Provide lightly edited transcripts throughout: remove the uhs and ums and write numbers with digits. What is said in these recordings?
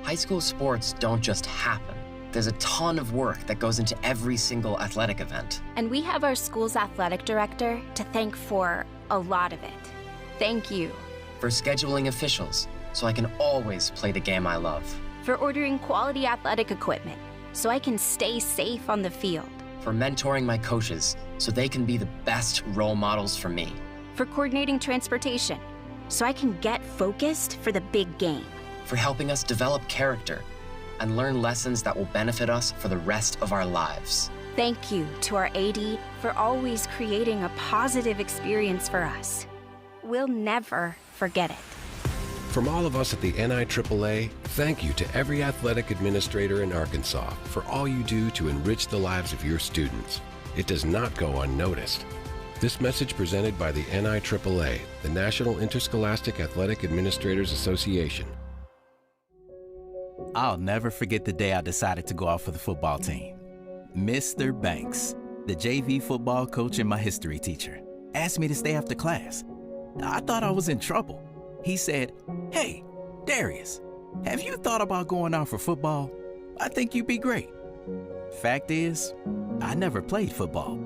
High school sports don't just happen. There's a ton of work that goes into every single athletic event. And we have our school's athletic director to thank for a lot of it. Thank you. For scheduling officials, so I can always play the game I love. For ordering quality athletic equipment, so I can stay safe on the field. For mentoring my coaches, so they can be the best role models for me. For coordinating transportation, so I can get focused for the big game. For helping us develop character and learn lessons that will benefit us for the rest of our lives. Thank you to our AD for always creating a positive experience for us. We'll never forget it. From all of us at the NIAAA, thank you to every athletic administrator in Arkansas for all you do to enrich the lives of your students. It does not go unnoticed. This message presented by the NIAAA, the National Interscholastic Athletic Administrators Association. I'll never forget the day I decided to go out for the football team. Mr. Banks, the JV football coach and my history teacher, asked me to stay after class. I thought I was in trouble. He said, "Hey, Darius, have you thought about going out for football? I think you'd be great." Fact is, I never played football.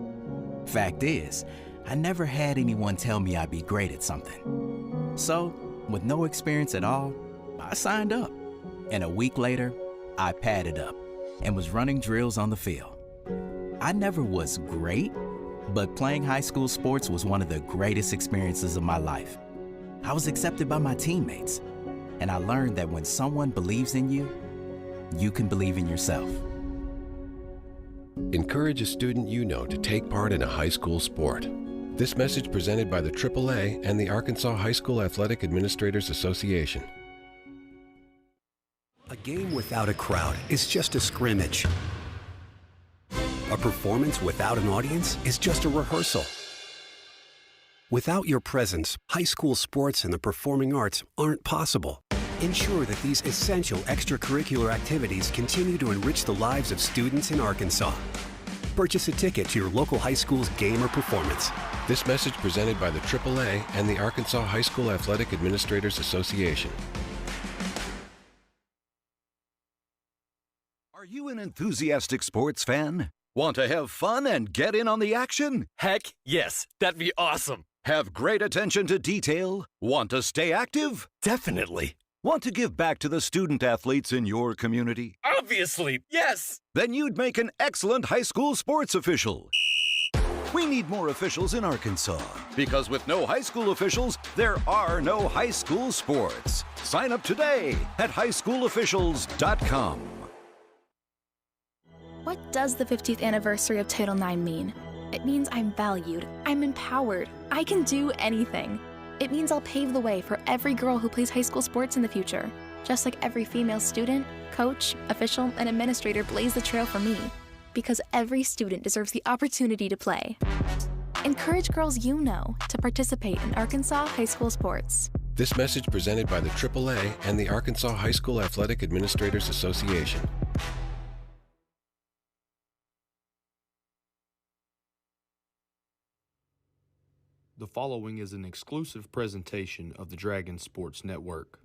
Fact is, I never had anyone tell me I'd be great at something. So, with no experience at all, I signed up. And a week later, I padded up and was running drills on the field. I never was great, but playing high school sports was one of the greatest experiences of my life. I was accepted by my teammates, and I learned that when someone believes in you, you can believe in yourself. Encourage a student you know to take part in a high school sport. This message presented by the AAA and the Arkansas High School Athletic Administrators Association. A game without a crowd is just a scrimmage. A performance without an audience is just a rehearsal. Without your presence, high school sports and the performing arts aren't possible. Ensure that these essential extracurricular activities continue to enrich the lives of students in Arkansas. Purchase a ticket to your local high school's game or performance. This message presented by the AAA and the Arkansas High School Athletic Administrators Association. Are you an enthusiastic sports fan? Want to have fun and get in on the action? Heck, yes. That'd be awesome. Have great attention to detail? Want to stay active? Definitely. Want to give back to the student athletes in your community? Obviously, yes. Then you'd make an excellent high school sports official. We need more officials in Arkansas, because with no high school officials, there are no high school sports. Sign up today at highschoolofficials.com. What does the 50th anniversary of Title IX mean? It means I'm valued, I'm empowered, I can do anything. It means I'll pave the way for every girl who plays high school sports in the future, just like every female student, coach, official, and administrator blaze the trail for me, because every student deserves the opportunity to play. Encourage girls you know to participate in Arkansas high school sports. This message presented by the AAA and the Arkansas High School Athletic Administrators Association. The following is an exclusive presentation of the Dragon Sports Network.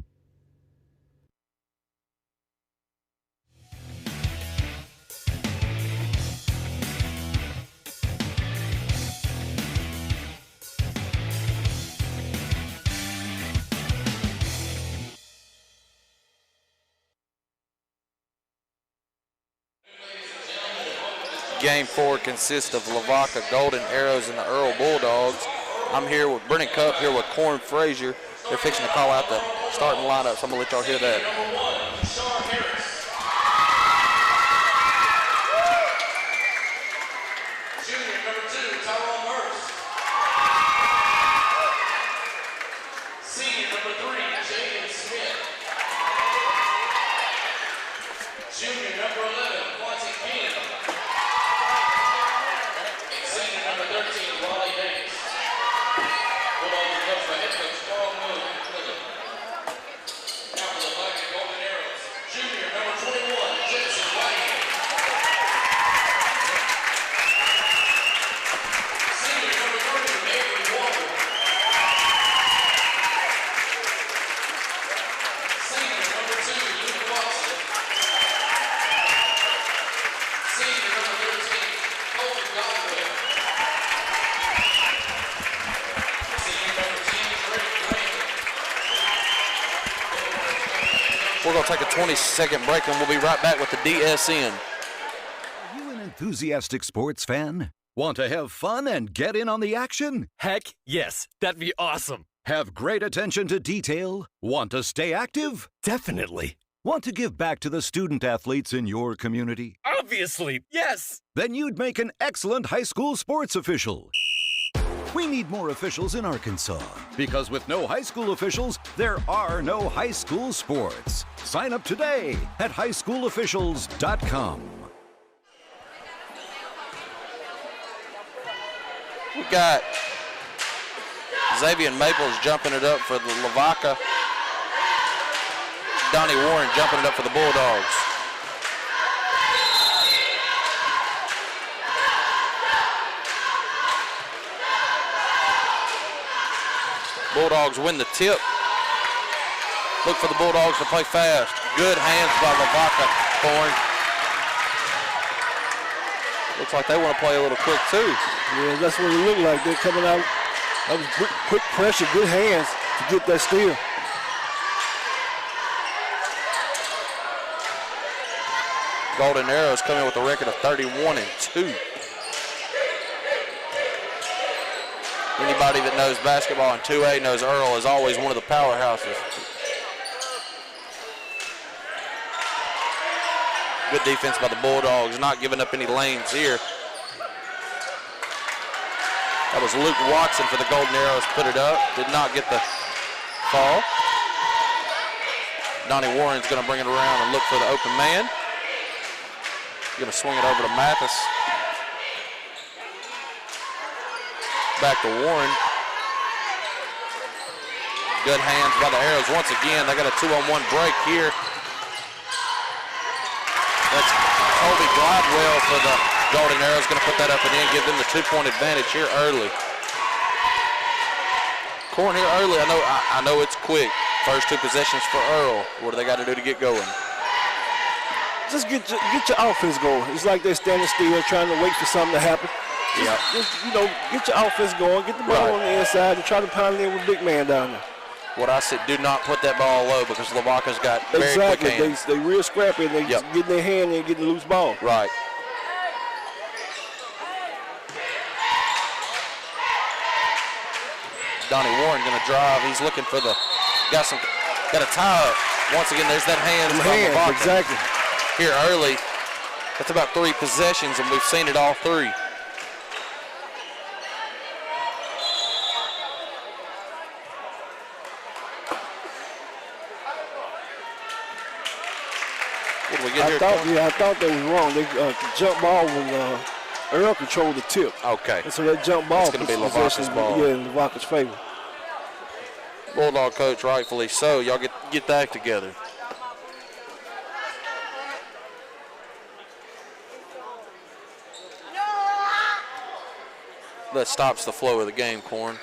Game 4 consists of Lavaca Golden Arrows and the Earle Bulldogs. I'm here with Brennan Cup, here with Corn Frazier. They're fixing to call out the starting lineup, so I'm going to let y'all hear that. Junior number 2, Tyrone Hurst. Senior number 3, Jaden Smith. Junior number 11, Quanti King. Senior number 13, Wally Banks. Bulldogs are coached by head coach Carl Moon. Now for the Lavaca Golden Arrows. Junior number 21, Jensen Whitehead. Senior number 30, Avery Walker. take a 20-second break, and we'll be right back with the DSN. Are you an enthusiastic sports fan? Want to have fun and get in on the action? Heck yes, that'd be awesome. Have great attention to detail? Want to stay active? Definitely. Want to give back to the student athletes in your community? Obviously, yes. Then you'd make an excellent high school sports official. We need more officials in Arkansas because with no high school officials, there are no high school sports. Sign up today at highschoolofficials.com. We got Xavier Maples jumping it up for the Lavaca. Donnie Warren jumping it up for the Bulldogs. Bulldogs win the tip. Look for the Bulldogs to play fast. Good hands by Lavaca. Thorne. Looks like they want to play a little quick too. Yeah, that's what it looked like. They're coming out. That was quick pressure, good hands to get that steal. Golden Arrows coming with a record of 31-2. Anybody that knows basketball in 2A knows Earle is always one of the powerhouses. Good defense by the Bulldogs, not giving up any lanes here. That was Luke Watson for the Golden Arrows, put it up, did not get the fall. Donnie Warren's gonna bring it around and look for the open man. Gonna swing it over to Mathis. Back to Warren. Good hands by the Arrows once again. They got a 2-on-1 break here. That's Colby Gladwell for the Golden Arrows. Going to put that up and in, give them the 2-point advantage here early. Corn here early. I know it's quick. First 2 possessions for Earle. What do they got to do to get going? Just get your offense going. It's like they're standing still trying to wait for something to happen. Just get your offense going, get the ball on the inside, and try to pound it in with big man down there. What I said, do not put that ball low because Lavaca's got very quick hands. They real scrappy and they just getting their hand and getting the loose ball. Right. Donnie Warren gonna drive. He's looking for got a tie up. Once again, there's that hand. Exactly. Here early. That's about 3 possessions and we've seen it all 3. What do we get here? I thought they was wrong. They jump ball when Earle controlled the tip. Okay. And so that jump ball is going to be Lavaca's ball. Yeah, in Lavaca's favor. Bulldog coach, rightfully so. Y'all get that together. That stops the flow of the game, Corn.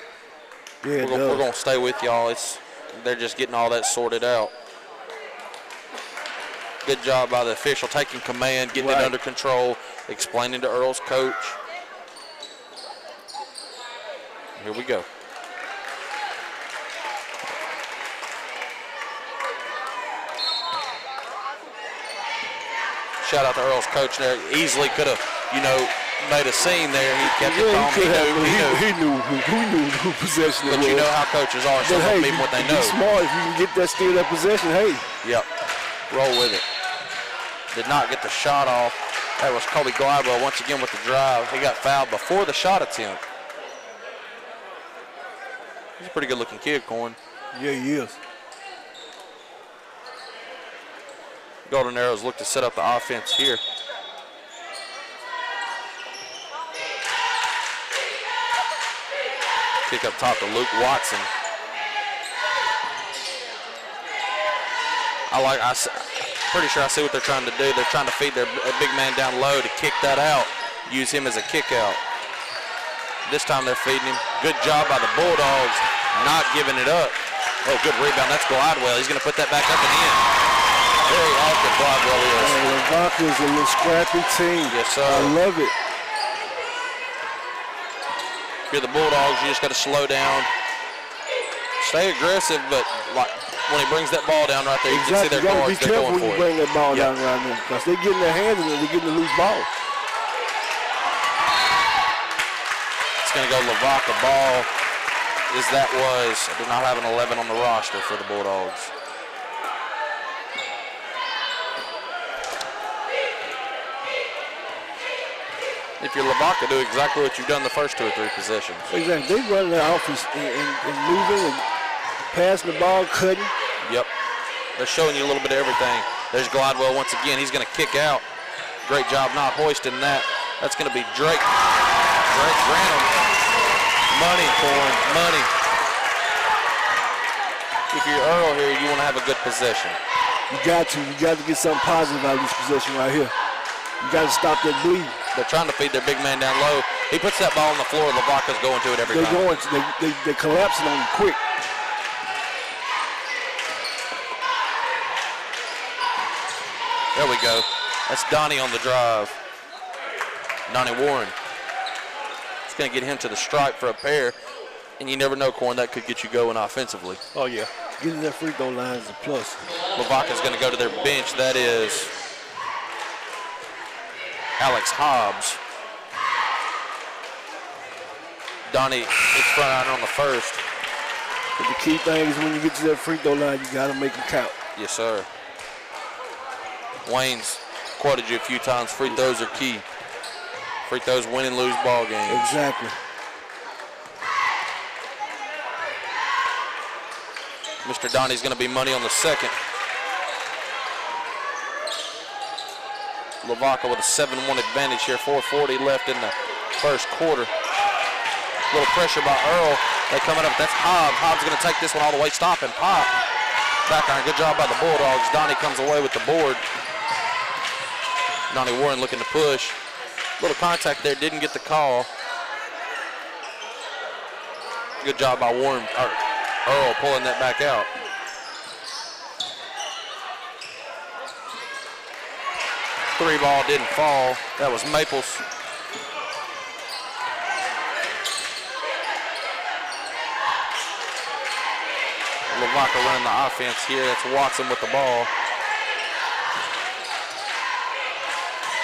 Yeah, we're going to stay with y'all. They're just getting all that sorted out. Good job by the official, taking command, getting it under control, explaining to Earle's coach. Here we go. Shout out to Earle's coach there. Easily could have, made a scene there. He kept it calm. He knew who possession it was. But you know how coaches are, so they mean what they know. Be smart if you can get that steal, that possession, hey. Yep, roll with it. Did not get the shot off. That was Colby Gladwell once again with the drive. He got fouled before the shot attempt. He's a pretty good looking kid, Corn. Yeah, he is. Golden Arrows look to set up the offense here. Kick up top to Luke Watson. Pretty sure I see what they're trying to do. They're trying to feed their big man down low to kick that out. Use him as a kick out. This time they're feeding him. Good job by the Bulldogs, not giving it up. Oh, good rebound. That's Gladwell. He's going to put that back up and in. Very active Gladwell is. Lavaca's a little scrappy team. Yes, sir. I love it. If you're the Bulldogs, you just got to slow down. Stay aggressive, but when he brings that ball down right there, you can see their guards. guards, they're going for it. Be careful when you bring that ball down right there, because they're getting their hands in it, they're getting the loose ball. It's going to go Lavaca. Ball is I did not have an 11 on the roster for the Bulldogs. If you're Lavaca, do exactly what you've done the first 2 or 3 possessions. Exactly. They run their offense and moving and passing the ball, cutting. Yep. They're showing you a little bit of everything. There's Glidewell once again. He's going to kick out. Great job not hoisting that. That's going to be Drake. Drake Grantham. Money, Corn. Money. If you're Earle here, you want to have a good possession. You got to get something positive out of this possession right here. You got to stop that bleed. They're trying to feed their big man down low. He puts that ball on the floor. Lavaca's going to it every time. They're collapsing on him quick. There we go. That's Donnie on the drive. Donnie Warren. It's going to get him to the stripe for a pair. And you never know, Corn, that could get you going offensively. Oh, yeah. Getting that free throw line is a plus. Lavaca's going to go to their bench. That is Alex Hobbs. Donnie is front iron on the first. But the key thing is when you get to that free throw line, you got to make them count. Yes, sir. Wayne's quoted you a few times. Free throws are key. Free throws win and lose ball games. Exactly. Mr. Donnie's going to be money on the second. Lavaca with a 7-1 advantage here. 4:40 left in the first quarter. A little pressure by Earle. They coming up. That's Hobbs. Hobbs going to take this one all the way. Stop and pop. Back iron. Good job by the Bulldogs. Donnie comes away with the board. Donnie Warren looking to push. Little contact there. Didn't get the call. Good job by Warren. Earle pulling that back out. Three ball didn't fall. That was Maples. Lavaca running the offense here. That's Watson with the ball.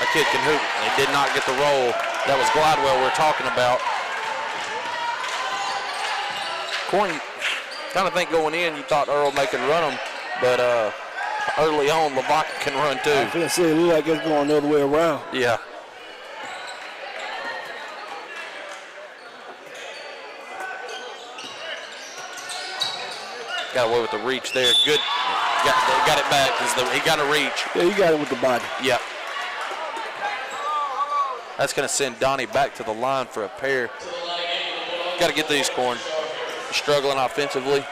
A kid can hoop. They did not get the roll. That was Glidewell we're talking about. Corn, kind of think going in, you thought Earle may could run them, but early on, Lavaca can run too. I feel it look like it's going the other way around. Yeah. Got away with the reach there. Good. Got it back because he got a reach. Yeah, he got it with the body. Yep. That's going to send Donnie back to the line for a pair. Got to get these, Corn. Struggling offensively.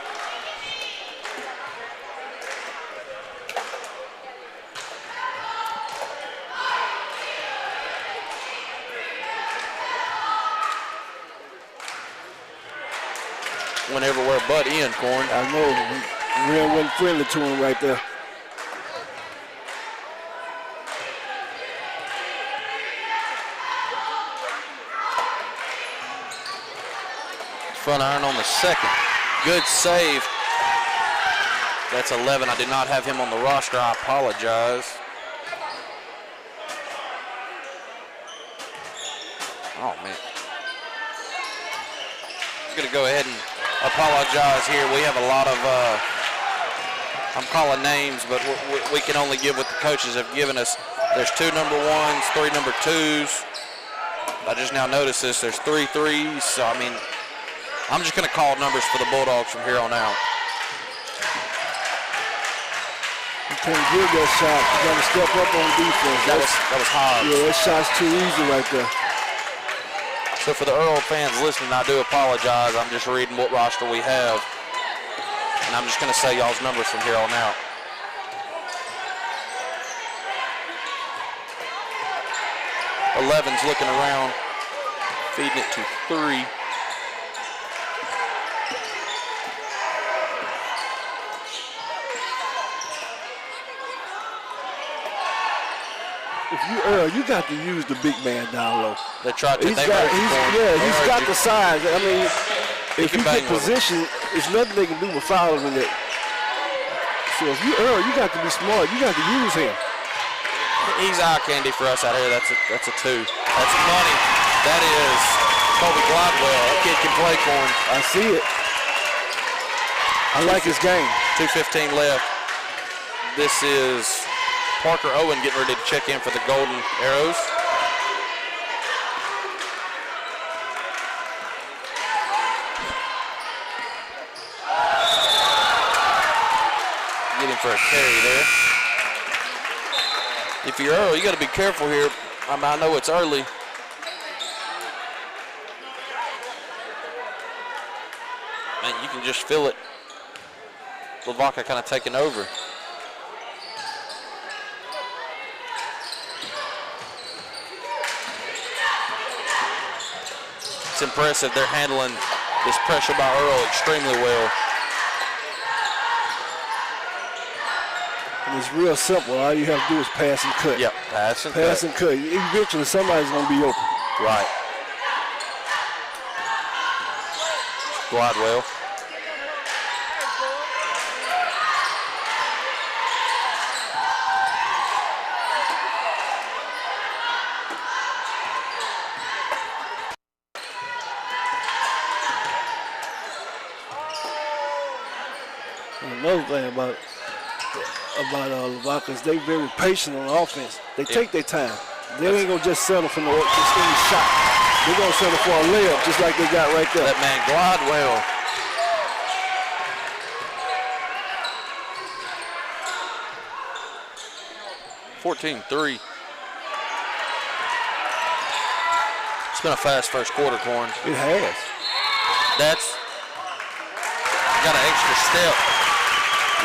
Went everywhere but in, Corn. I know. Real wasn't friendly to him right there. Front iron on the second. Good save. That's 11. I did not have him on the roster. I apologize. Oh, man. I'm going to go ahead and apologize here. We have a lot of, I'm calling names, but we can only give what the coaches have given us. There's 2 number 1s, 3 number 2s. I just now noticed this. There's 3 3s. So, I mean, I'm just going to call numbers for the Bulldogs from here on out. You can't give that shot. You got to step up on defense. That was Hobbs. Yeah, that shot's too easy right there. So for the Earle fans listening, I do apologize. I'm just reading what roster we have. And I'm just going to say y'all's numbers from here on out. Eleven's looking around, feeding it to 3. If you Earle, you got to use the big man down low. They tried to. He's got the size. I mean, if you get position, there's nothing they can do but foul him in that. So if you Earle, you got to be smart. You got to use him. He's eye candy for us out here. That's a 2. That's money. That is Kobe Glidewell. That kid can play, Corn. I see it. I like his game. 2:15 left. This is Parker Owen getting ready to check in for the Golden Arrows. Getting for a carry there. If you're Earle, you got to be careful here. I know it's early. And you can just feel it. Lavaca kind of taking over. It's impressive. They're handling this pressure by Earle extremely well. And it's real simple. All you have to do is pass and cut. Yep, pass and pass and cut. Eventually somebody's going to be open. Right. Glidewell. Another thing about Lavaca is they very patient on offense. They take their time. They ain't gonna just settle for just any shot. They're gonna settle for a layup just like they got right there. That man Glidewell. (14-3). It's been a fast first quarter, Corn. It has. That's got an extra step.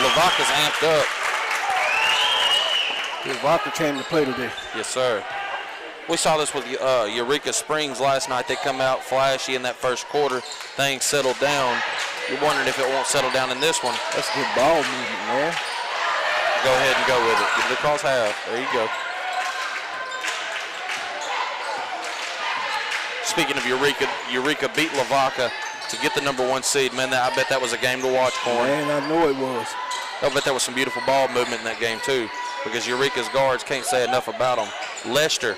Lavaca's amped up. Lavaca came to play today. Yes, sir. We saw this with Eureka Springs last night. They come out flashy in that first quarter. Things settled down. You're wondering if it won't settle down in this one. That's good ball movement, man. Go ahead and go with it. Give it across half. There you go. Speaking of Eureka beat Lavaca to get the #1 seed. Man, I bet that was a game to watch, Corn. Man, I know it was. I bet there was some beautiful ball movement in that game, too, because Eureka's guards can't say enough about them. Lester,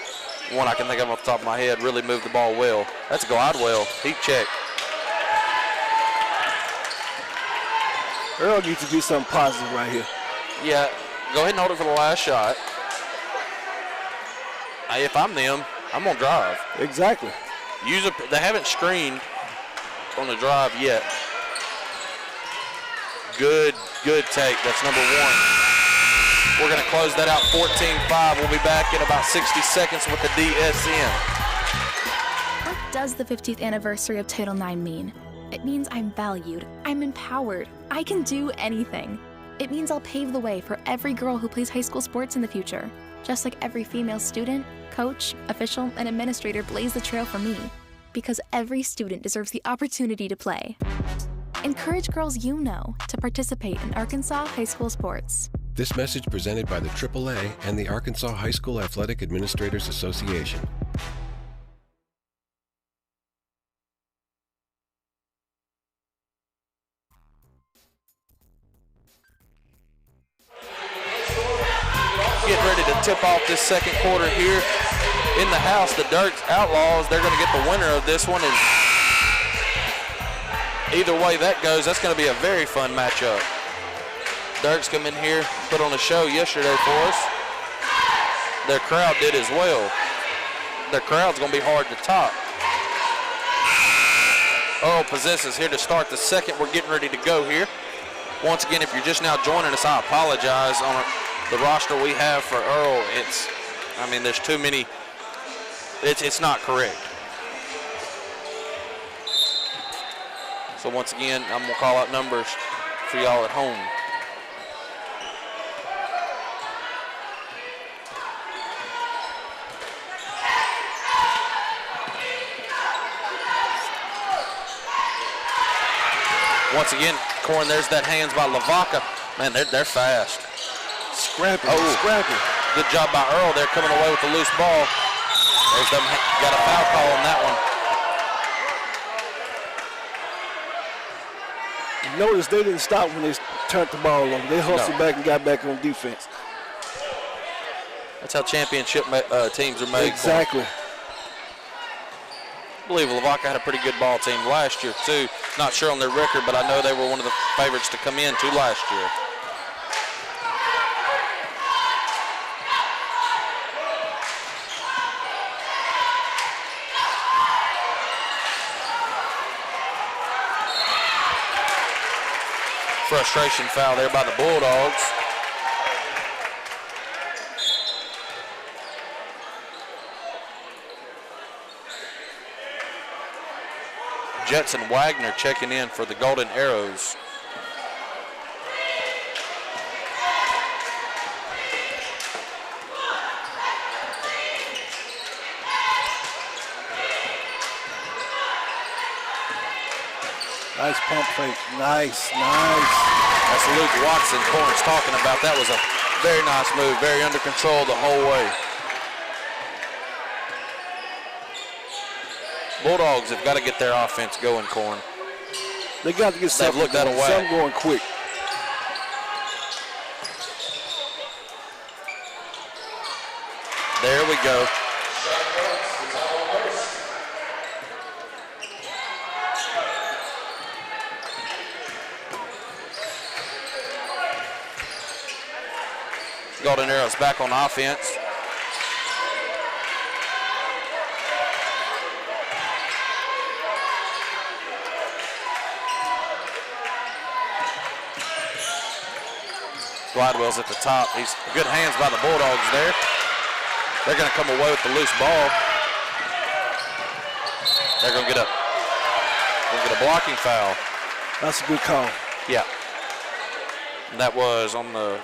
one I can think of off the top of my head, really moved the ball well. That's Glidewell. He checked. Earle needs to do something positive right here. Yeah, go ahead and hold it for the last shot. If I'm them, I'm going to drive. Exactly. They haven't screened on the drive yet. Good take. That's #1. We're going to close that out 14-5. We'll be back in about 60 seconds with the DSN. What does the 50th anniversary of Title IX mean? It means I'm valued, I'm empowered, I can do anything. It means I'll pave the way for every girl who plays high school sports in the future. Just like every female student, coach, official, and administrator blaze the trail for me. Because every student deserves the opportunity to play. Encourage girls you know to participate in Arkansas high school sports. This message presented by the AAA and the Arkansas High School Athletic Administrators Association. Getting ready to tip off this second quarter here in the house. The Dirks Outlaws, they're going to get the winner of this one. And either way that goes, that's going to be a very fun matchup. Dirks come in here, put on a show yesterday for us. Their crowd did as well. Their crowd's going to be hard to top. Earle possesses here to start the second. We're getting ready to go here. Once again, if you're just now joining us, I apologize. On the roster we have for Earle, there's too many. It's not correct. So once again, I'm going to call out numbers for y'all at home. Once again, Corn, there's that hands by Lavaca. Man, they're fast. Scrappy. Good job by Earle. They're coming away with the loose ball. Got a foul call on that one. notice they didn't stop when they turned the ball over. They hustled back and got back on defense. That's how championship teams are made. Exactly. I believe Lavaca had a pretty good ball team last year, too. Not sure on their record, but I know they were one of the favorites to come in, too, last year. Frustration foul there by the Bulldogs. Jetson Wagner checking in for the Golden Arrows. Nice pump fake. Nice. That's Luke Watson Corn's talking about. That was a very nice move, very under control the whole way. Bulldogs have got to get their offense going, Corn. They got to get something going quick. There we go. Golden Arrows back on offense. Glidewell's at the top. He's good hands by the Bulldogs there. They're going to come away with the loose ball. They're going to get a blocking foul. That's a good call. Yeah. And that was on the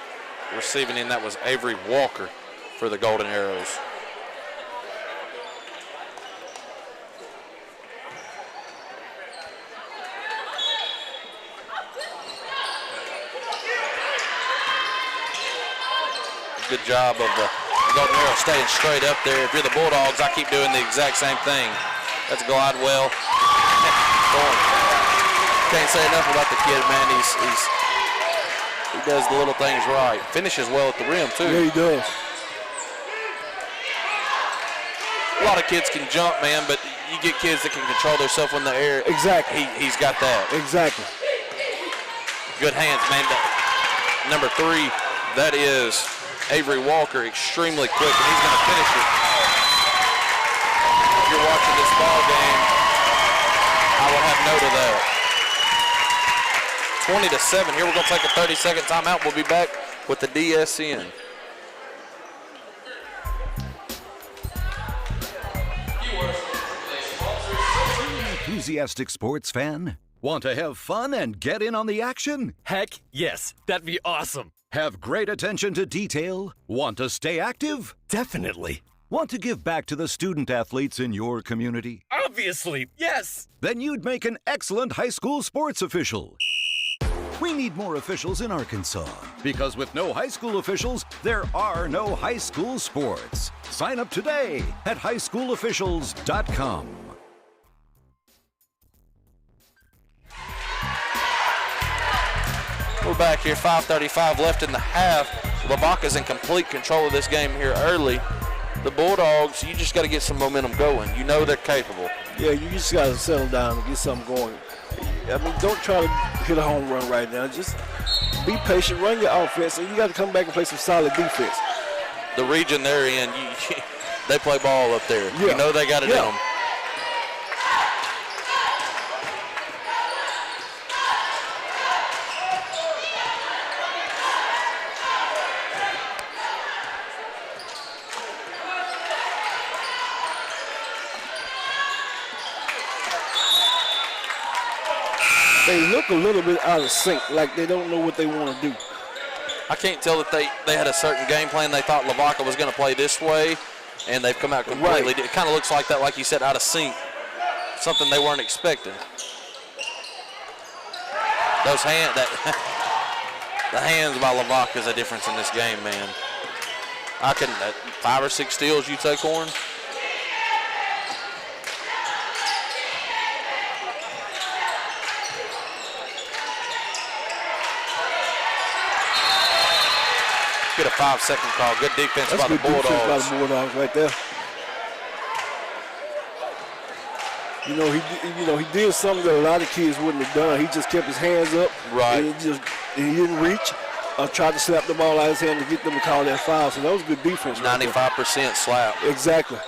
receiving end. That was Avery Walker for the Golden Arrows. Good job of the Golden Arrows staying straight up there. If you're the Bulldogs, I keep doing the exact same thing. That's Glidewell. Can't say enough about the kid, man. He does the little things right. Finishes well at the rim, too. Yeah, he does. A lot of kids can jump, man, but you get kids that can control themselves in the air. Exactly. He's got that. Exactly. Good hands, man. Number 3, that is Avery Walker, extremely quick, and he's going to finish it. If you're watching this ball game, I will have note of that. 20-7. Here we're going to take a 30-second timeout. We'll be back with the DSN. Enthusiastic sports fan? Want to have fun and get in on the action? Heck, yes. That'd be awesome. Have great attention to detail? Want to stay active? Definitely. Want to give back to the student athletes in your community? Obviously, yes. Then you'd make an excellent high school sports official. We need more officials in Arkansas because with no high school officials, there are no high school sports. Sign up today at highschoolofficials.com. We're back here, 5:35 left in the half. Lavaca's in complete control of this game here early. The Bulldogs, you just got to get some momentum going. You know they're capable. Yeah, you just got to settle down and get something going. I mean, don't try to hit a home run right now. Just be patient, run your offense, and you got to come back and play some solid defense. The region they're in, they play ball up there. Yeah. You know they got it in them. They look a little bit out of sync, like they don't know what they want to do. I can't tell that they had a certain game plan. They thought Lavaca was going to play this way, and they've come out completely. Right. It kind of looks like that, like you said, out of sync. Something they weren't expecting. Those hands, the hands by Lavaca is a difference in this game, man. 5 or 6 steals you take on. Get a 5-second call. Good defense That's by the good defense Bulldogs. by the Bulldogs right there. He did something that a lot of kids wouldn't have done. He just kept his hands up. Right. And he didn't reach. Tried to slap the ball out of his hand to get them to call that foul. So that was good defense. 95% slap. Exactly.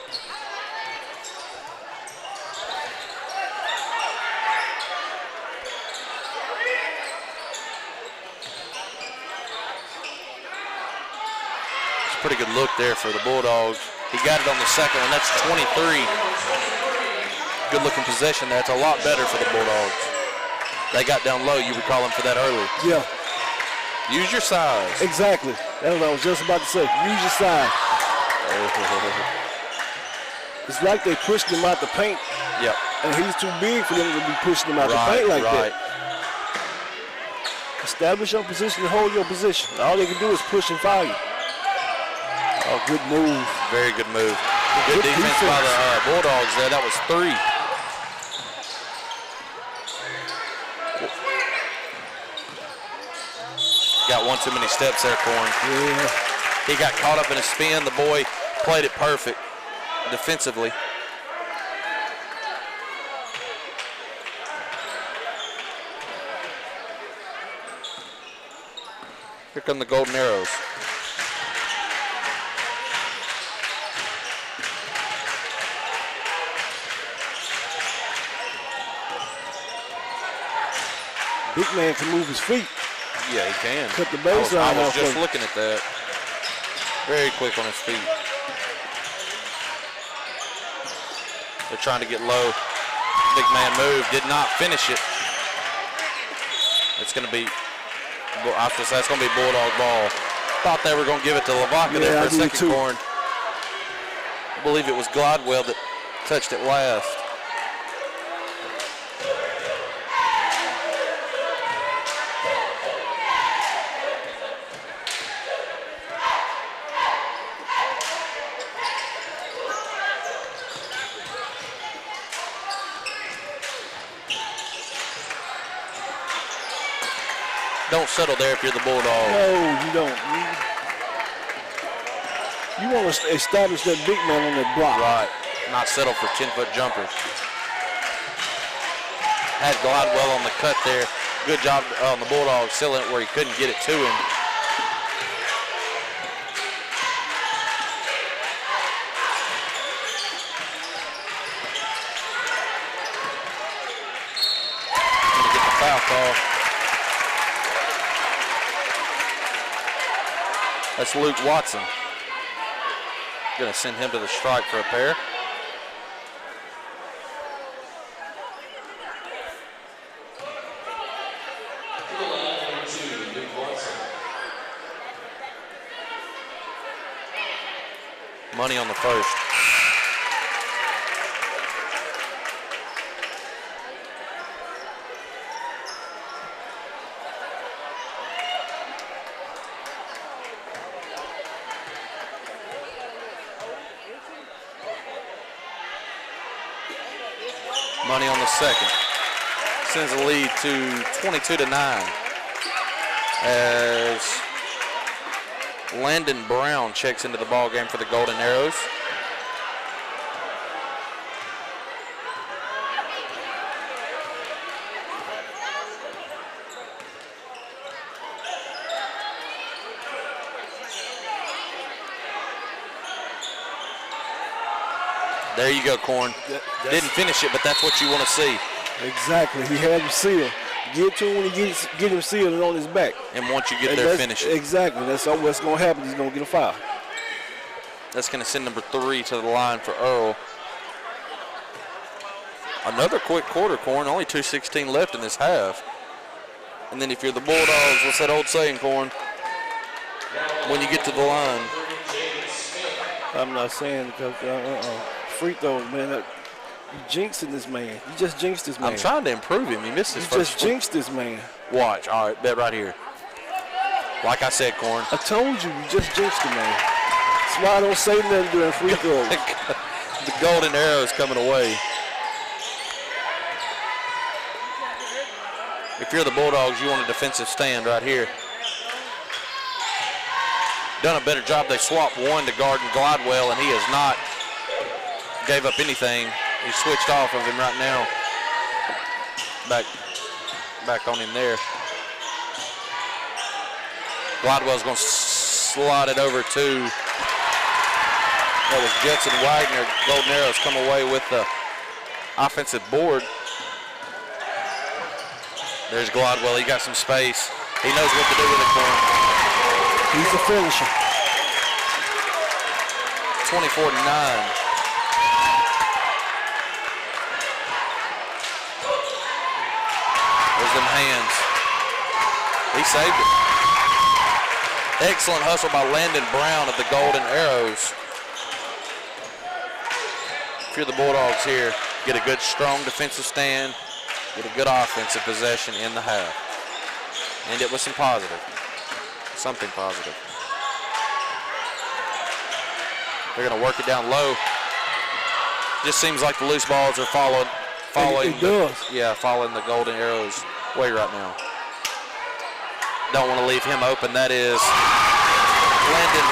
Pretty good look there for the Bulldogs. He got it on the second one. That's 23. Good looking possession there. It's a lot better for the Bulldogs. They got down low. You were calling for that early. Yeah. Use your size. Exactly. That's what I was just about to say. Use your size. It's like they pushed him out the paint. Yep. And he's too big for them to be pushing him out the paint like that. Establish your position and hold your position. All they can do is push and foul you. Oh, good move. Very good move. Good defense by the Bulldogs there. That was 3. Got one too many steps there, Corn. Yeah. He got caught up in a spin. The boy played it perfect defensively. Here come the Golden Arrows. Big man can move his feet. Yeah, he can. Cut the baseline I was off just of him. looking at that. Very quick on his feet. They're trying to get low. Big man move. Did not finish it. It's going to be, I was going to say, it's going to be Bulldog ball. Thought they were going to give it to Lavaca there for a second, Corn. I believe it was Glidewell that touched it last. Don't settle there if you're the Bulldog. No, you don't. You want to establish that big man on that block. Right. Not settle for 10-foot jumpers. Had Glidewell on the cut there. Good job on the Bulldogs sealing it where he couldn't get it to him. Gonna get the foul call. That's Luke Watson. Gonna send him to the strike for a pair. Money on the first. Money on the second. Sends the lead to 22-9 as Landon Brown checks into the ball game for the Golden Arrows. There you go, Corn. Didn't finish it, but that's what you want to see. Exactly. He had him sealed. Get to him when he get him sealed and on his back. And once you get there, finish it. Exactly. That's what's going to happen. He's going to get a foul. That's going to send number 3 to the line for Earle. Another quick quarter, Corn. Only 2:16 left in this half. And then if you're the Bulldogs, what's that old saying, Corn? When you get to the line. I'm not saying because free throws, man. You jinxing this man. You just jinxed this man. I'm trying to improve him. He missed his You first. just jinxed this man. Watch. All right, bet right here. Like I said, Corn. I told you, you just jinxed the man. That's why I don't say nothing during free throws. The Golden Arrows coming away. If you're the Bulldogs, you want a defensive stand right here. done a better job. They swapped one to guard Glidewell, and he has not gave up anything. He switched off of him right now. Back on him there. Glidewell's going to slide it over to, that was Jetson Wagner. Golden Arrows come away with the offensive board. There's Glidewell. He got some space. He knows what to do with it for him. He's a finisher. 24-9. There's them hands. He saved it. Excellent hustle by Landon Brown of the Golden Arrows. If you're the Bulldogs here, get a good, strong defensive stand, get a good offensive possession in the half. End it with some positive, something positive. They're going to work it down low. Just seems like the loose balls are following It does. following the Golden Arrows way right now. Don't want to leave him open. That is Landon,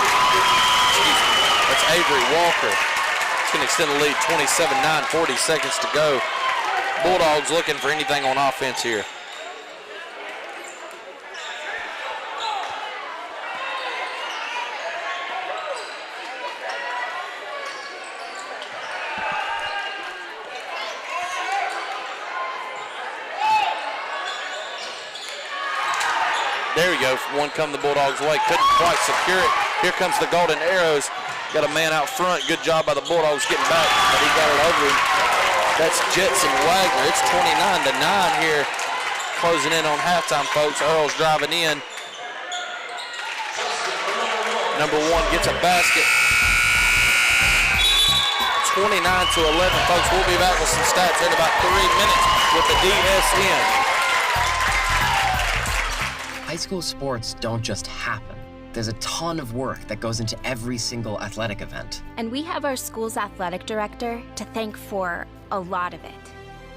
that's Avery Walker. It's going to extend the lead 27-9, 40 seconds to go. Bulldogs looking for anything on offense here. There we go. One come the Bulldogs' way. Couldn't quite secure it. Here comes the Golden Arrows. Got a man out front. Good job by the Bulldogs getting back, but he got it over him. That's Jetson Wagner. It's 29-9 here. Closing in on halftime, folks. Earle's driving in. Number one gets a basket. 29-11, folks. We'll be back with some stats in about 3 minutes with the DSN. High school sports don't just happen. There's a ton of work that goes into every single athletic event. And we have our school's athletic director to thank for a lot of it.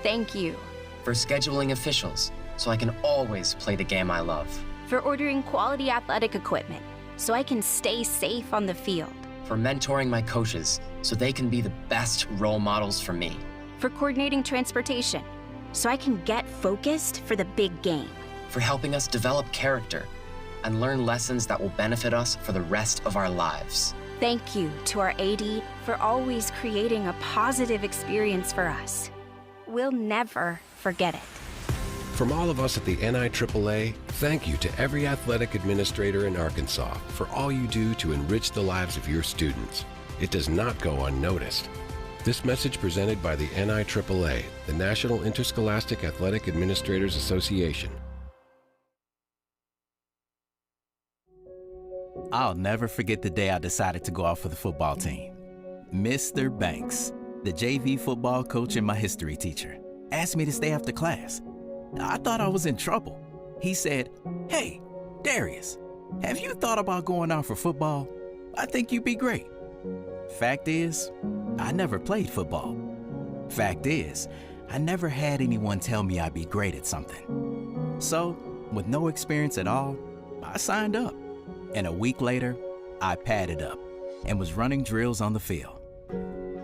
Thank you. For scheduling officials, so I can always play the game I love. For ordering quality athletic equipment, so I can stay safe on the field. For mentoring my coaches, so they can be the best role models for me. For coordinating transportation, so I can get focused for the big game. For helping us develop character and learn lessons that will benefit us for the rest of our lives. Thank you to our AD for always creating a positive experience for us. We'll never forget it. From all of us at the NIAAA, thank you to every athletic administrator in Arkansas for all you do to enrich the lives of your students. It does not go unnoticed. This message presented by the NIAAA, the National Interscholastic Athletic Administrators Association. I'll never forget the day I decided to go out for the football team. Mr. Banks, the JV football coach and my history teacher, asked me to stay after class. I thought I was in trouble. He said, "Hey, Darius, have you thought about going out for football? I think you'd be great." Fact is, I never played football. Fact is, I never had anyone tell me I'd be great at something. So, with no experience at all, I signed up. And a week later, I padded up and was running drills on the field.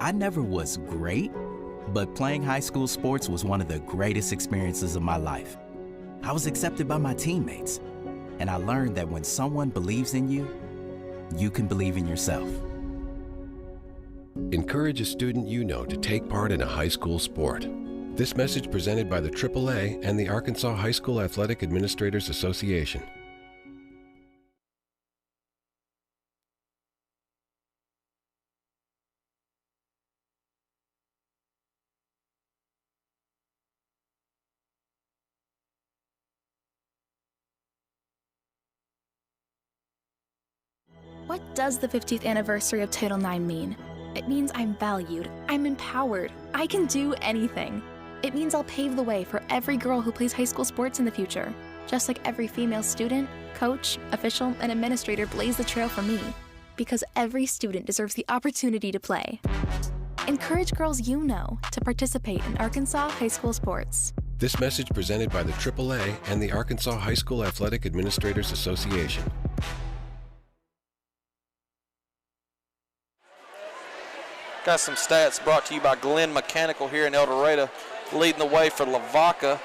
I never was great, but playing high school sports was one of the greatest experiences of my life. I was accepted by my teammates, and I learned that when someone believes in you, you can believe in yourself. Encourage a student you know to take part in a high school sport. This message presented by the AAA and the Arkansas High School Athletic Administrators Association. What does the 50th anniversary of Title IX mean? It means I'm valued, I'm empowered, I can do anything. It means I'll pave the way for every girl who plays high school sports in the future, just like every female student, coach, official, and administrator blaze the trail for me, because every student deserves the opportunity to play. Encourage girls you know to participate in Arkansas high school sports. This message presented by the AAA and the Arkansas High School Athletic Administrators Association. Got some stats brought to you by Glenn Mechanical here in El Dorado. Leading the way for Lavaca,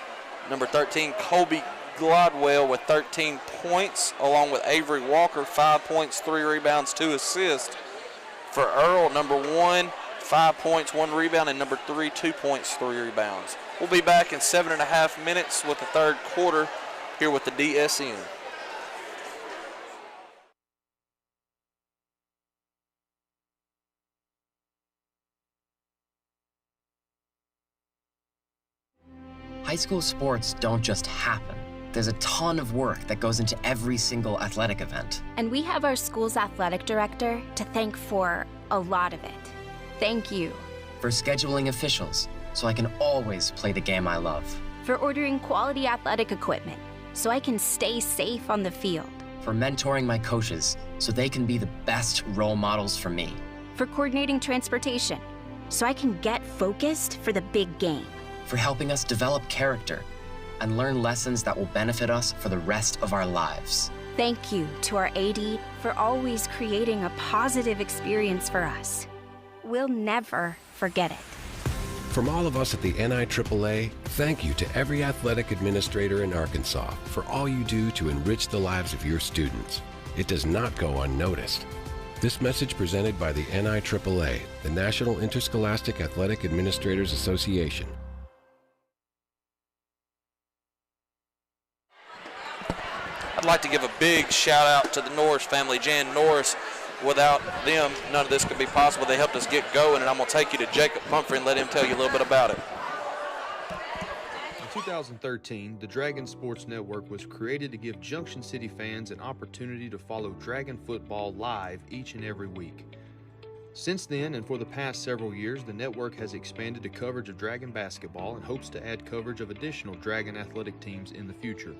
number 13, Kobe Glodwell with 13 points, along with Avery Walker, 5 points, 3 rebounds, 2 assists. For Earle, number 1, 5 points, 1 rebound, and number 3, 2 points, 3 rebounds. We'll be back in 7.5 minutes with the third quarter here with the DSN. High school sports don't just happen. There's a ton of work that goes into every single athletic event. And we have our school's athletic director to thank for a lot of it. Thank you. For scheduling officials, so I can always play the game I love. For ordering quality athletic equipment, so I can stay safe on the field. For mentoring my coaches, so they can be the best role models for me. For coordinating transportation, so I can get focused for the big game. For helping us develop character and learn lessons that will benefit us for the rest of our lives. Thank you to our AD for always creating a positive experience for us. We'll never forget it. From all of us at the NIAAA, thank you to every athletic administrator in Arkansas for all you do to enrich the lives of your students. It does not go unnoticed. This message presented by the NIAAA, the National Interscholastic Athletic Administrators Association. I'd like to give a big shout out to the Norris family. Jan Norris, without them, none of this could be possible. They helped us get going, and I'm going to take you to Jacob Pumphrey and let him tell you a little bit about it. In 2013, the Dragon Sports Network was created to give Junction City fans an opportunity to follow Dragon football live each and every week. Since then, and for the past several years, the network has expanded to coverage of Dragon basketball and hopes to add coverage of additional Dragon athletic teams in the future.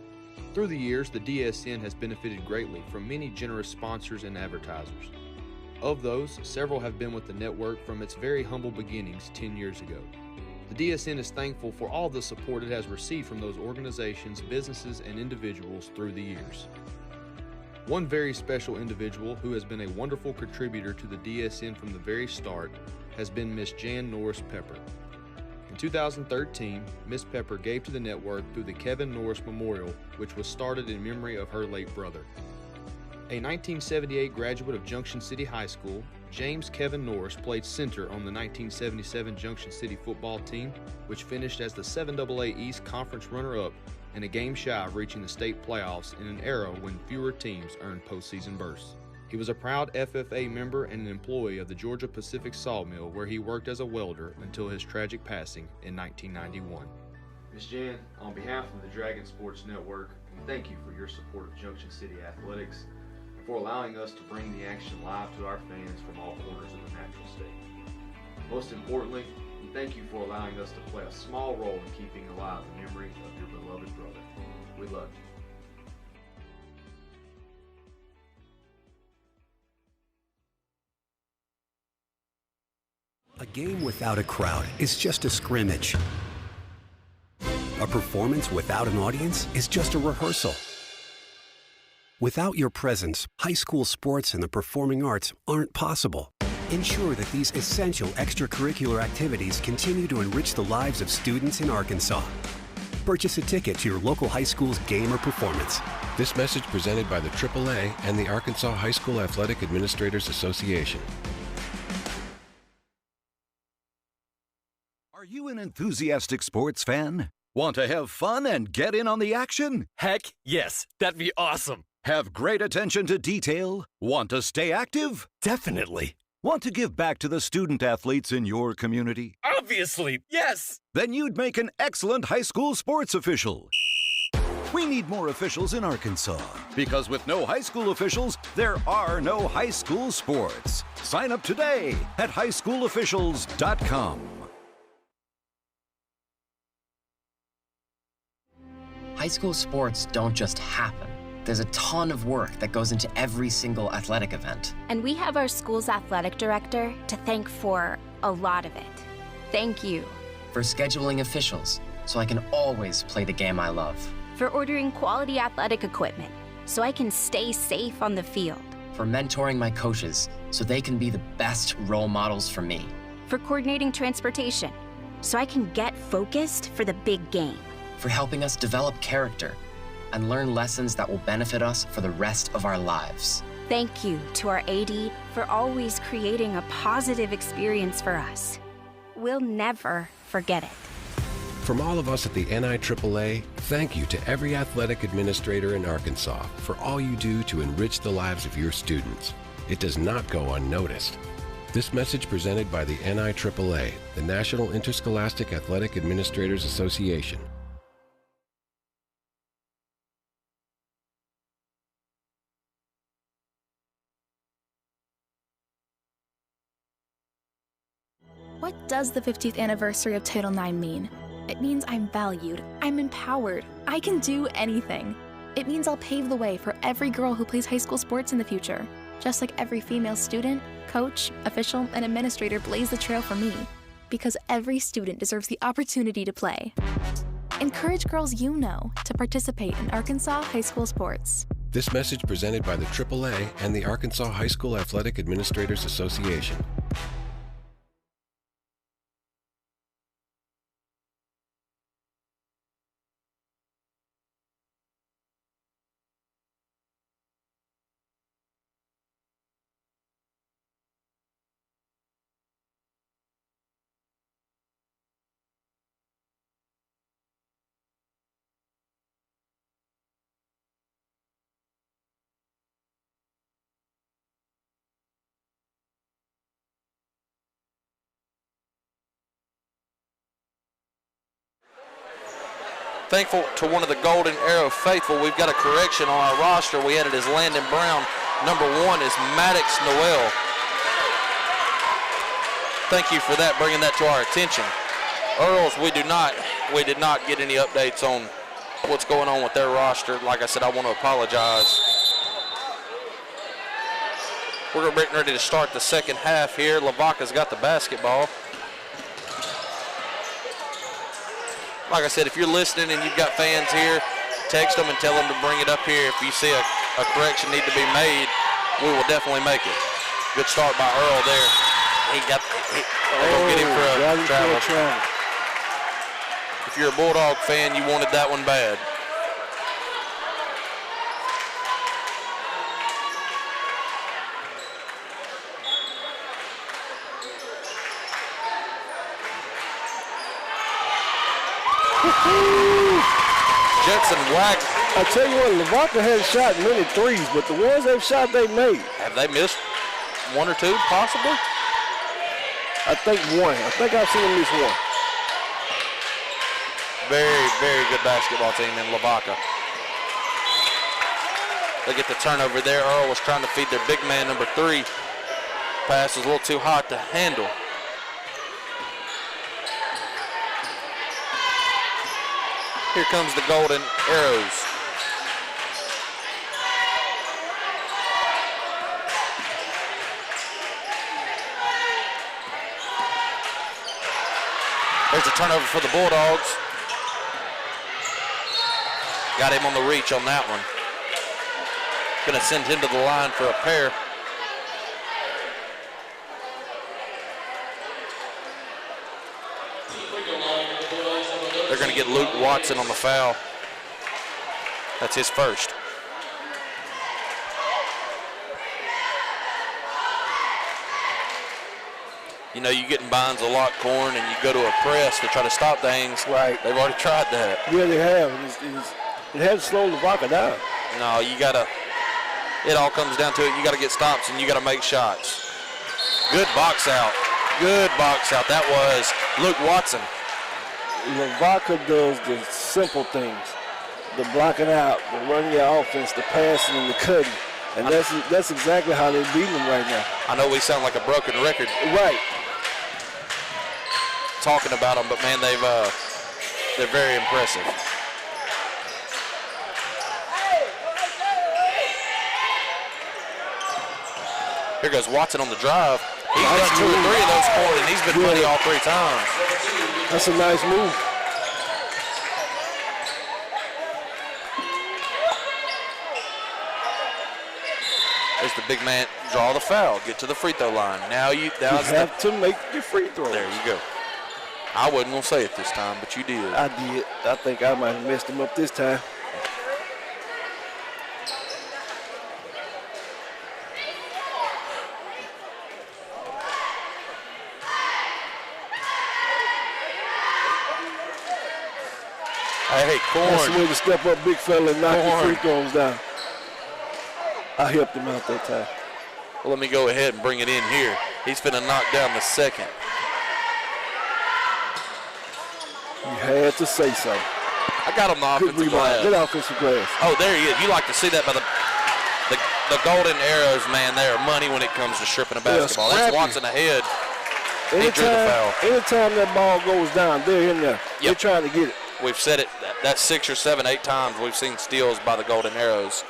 Through the years, the DSN has benefited greatly from many generous sponsors and advertisers. Of those, several have been with the network from its very humble beginnings 10 years ago. The DSN is thankful for all the support it has received from those organizations, businesses, and individuals through the years. One very special individual who has been a wonderful contributor to the DSN from the very start has been Miss Jan Norris Pepper. In 2013, Miss Pepper gave to the network through the Kevin Norris Memorial, which was started in memory of her late brother. A 1978 graduate of Junction City High School, James Kevin Norris played center on the 1977 Junction City football team, which finished as the 7AA East Conference runner-up and a game shy of reaching the state playoffs in an era when fewer teams earned postseason berths. He was a proud FFA member and an employee of the Georgia Pacific Sawmill, where he worked as a welder until his tragic passing in 1991. Ms. Jan, on behalf of the Dragon Sports Network, we thank you for your support of Junction City Athletics and for allowing us to bring the action live to our fans from all corners of the natural state. Most importantly, we thank you for allowing us to play a small role in keeping alive the memory of your beloved brother. We love you. A game without a crowd is just a scrimmage. A performance without an audience is just a rehearsal. Without your presence, high school sports and the performing arts aren't possible. Ensure that these essential extracurricular activities continue to enrich the lives of students in Arkansas. Purchase a ticket to your local high school's game or performance. This message presented by the AAA and the Arkansas High School Athletic Administrators Association. Are you an enthusiastic sports fan? Want to have fun and get in on the action? Heck yes, that'd be awesome. Have great attention to detail? Want to stay active? Definitely. Want to give back to the student athletes in your community? Obviously, yes. Then you'd make an excellent high school sports official. We need more officials in Arkansas, because with no high school officials, there are no high school sports. Sign up today at highschoolofficials.com. High school sports don't just happen. There's a ton of work that goes into every single athletic event. And we have our school's athletic director to thank for a lot of it. Thank you. For scheduling officials, so I can always play the game I love. For ordering quality athletic equipment, so I can stay safe on the field. For mentoring my coaches, so they can be the best role models for me. for coordinating transportation so I can get focused for the big game. For helping us develop character and learn lessons that will benefit us for the rest of our lives. Thank you to our AD for always creating a positive experience for us. We'll never forget it. From all of us at the NIAAA, thank you to every athletic administrator in Arkansas for all you do to enrich the lives of your students. It does not go unnoticed. This message presented by the NIAAA, the National Interscholastic Athletic Administrators Association. What does the 50th anniversary of Title IX mean? It means I'm valued, I'm empowered, I can do anything. It means I'll pave the way for every girl who plays high school sports in the future, just like every female student, coach, official, and administrator blaze the trail for me, because every student deserves the opportunity to play. Encourage girls you know to participate in Arkansas high school sports. This message presented by the AAA and the Arkansas High School Athletic Administrators Association. Thankful to one of the Golden Arrow faithful. We've got a correction on our roster. We had it as Landon Brown. Number 1 is Maddox Noel. Thank you for that, bringing that to our attention. Earls, we did not get any updates on what's going on with their roster. Like I said, I want to apologize. We're getting ready to start the second half here. Lavaca's got the basketball. Like I said, if you're listening and you've got fans here, text them and tell them to bring it up here. If you see a correction need to be made, we will definitely make it. Good start by Earle there. They're going to get him for a travel. If you're a Bulldog fan, you wanted that one bad. Jetson Wack. I tell you what, Lavaca has shot many threes, but the ones they've shot, they made. Have they missed 1 or 2, possibly? I think 1. I think I've seen them miss 1. Very, very good basketball team in Lavaca. They get the turnover there. Earle was trying to feed their big man, number 3. Pass was a little too hot to handle. Here comes the Golden Arrows. There's a turnover for the Bulldogs. Got him on the reach on that one. Gonna send him to the line for a pair. They're going to get Luke Watson on the foul. That's his first. You know, you get in binds a lot, Corn, and you go to a press to try to stop things. Right. They've already tried that. Yeah, they have. It hasn't slowed Lavaca down. No, you got to, it all comes down to it. You got to get stops and you got to make shots. Good box out. Good box out. That was Luke Watson. Lavaca does the simple things, the blocking out, the running your offense, the passing, and the cutting. And that's exactly how they're beating them right now. I know we sound like a broken record. Right. Talking about them, but man, they're very impressive. Here goes Watson on the drive. He's got 2 or 3 of those scored, and he's been money all 3 times. That's a nice move. There's the big man, draw the foul, get to the free throw line. Now you have to make your free throw. There you go. I wasn't going to say it this time, but you did. I did. I think I might have messed him up this time. Hey, Corn. That's the way to step up, big fella, and knock your free throws down. I helped him out that time. Well, let me go ahead and bring it in here. He's finna knock down the second. You had to say so. I got him the offensive glass. Good offensive glass. Oh, there he is. You like to see that by the Golden Arrows, man. They are money when it comes to stripping a basketball. That's Watson ahead. He drew the foul. Anytime that ball goes down, they're in there. Yep. They're trying to get it. We've said it. That's 6 or 7, 8 times we've seen steals by the Golden Arrows.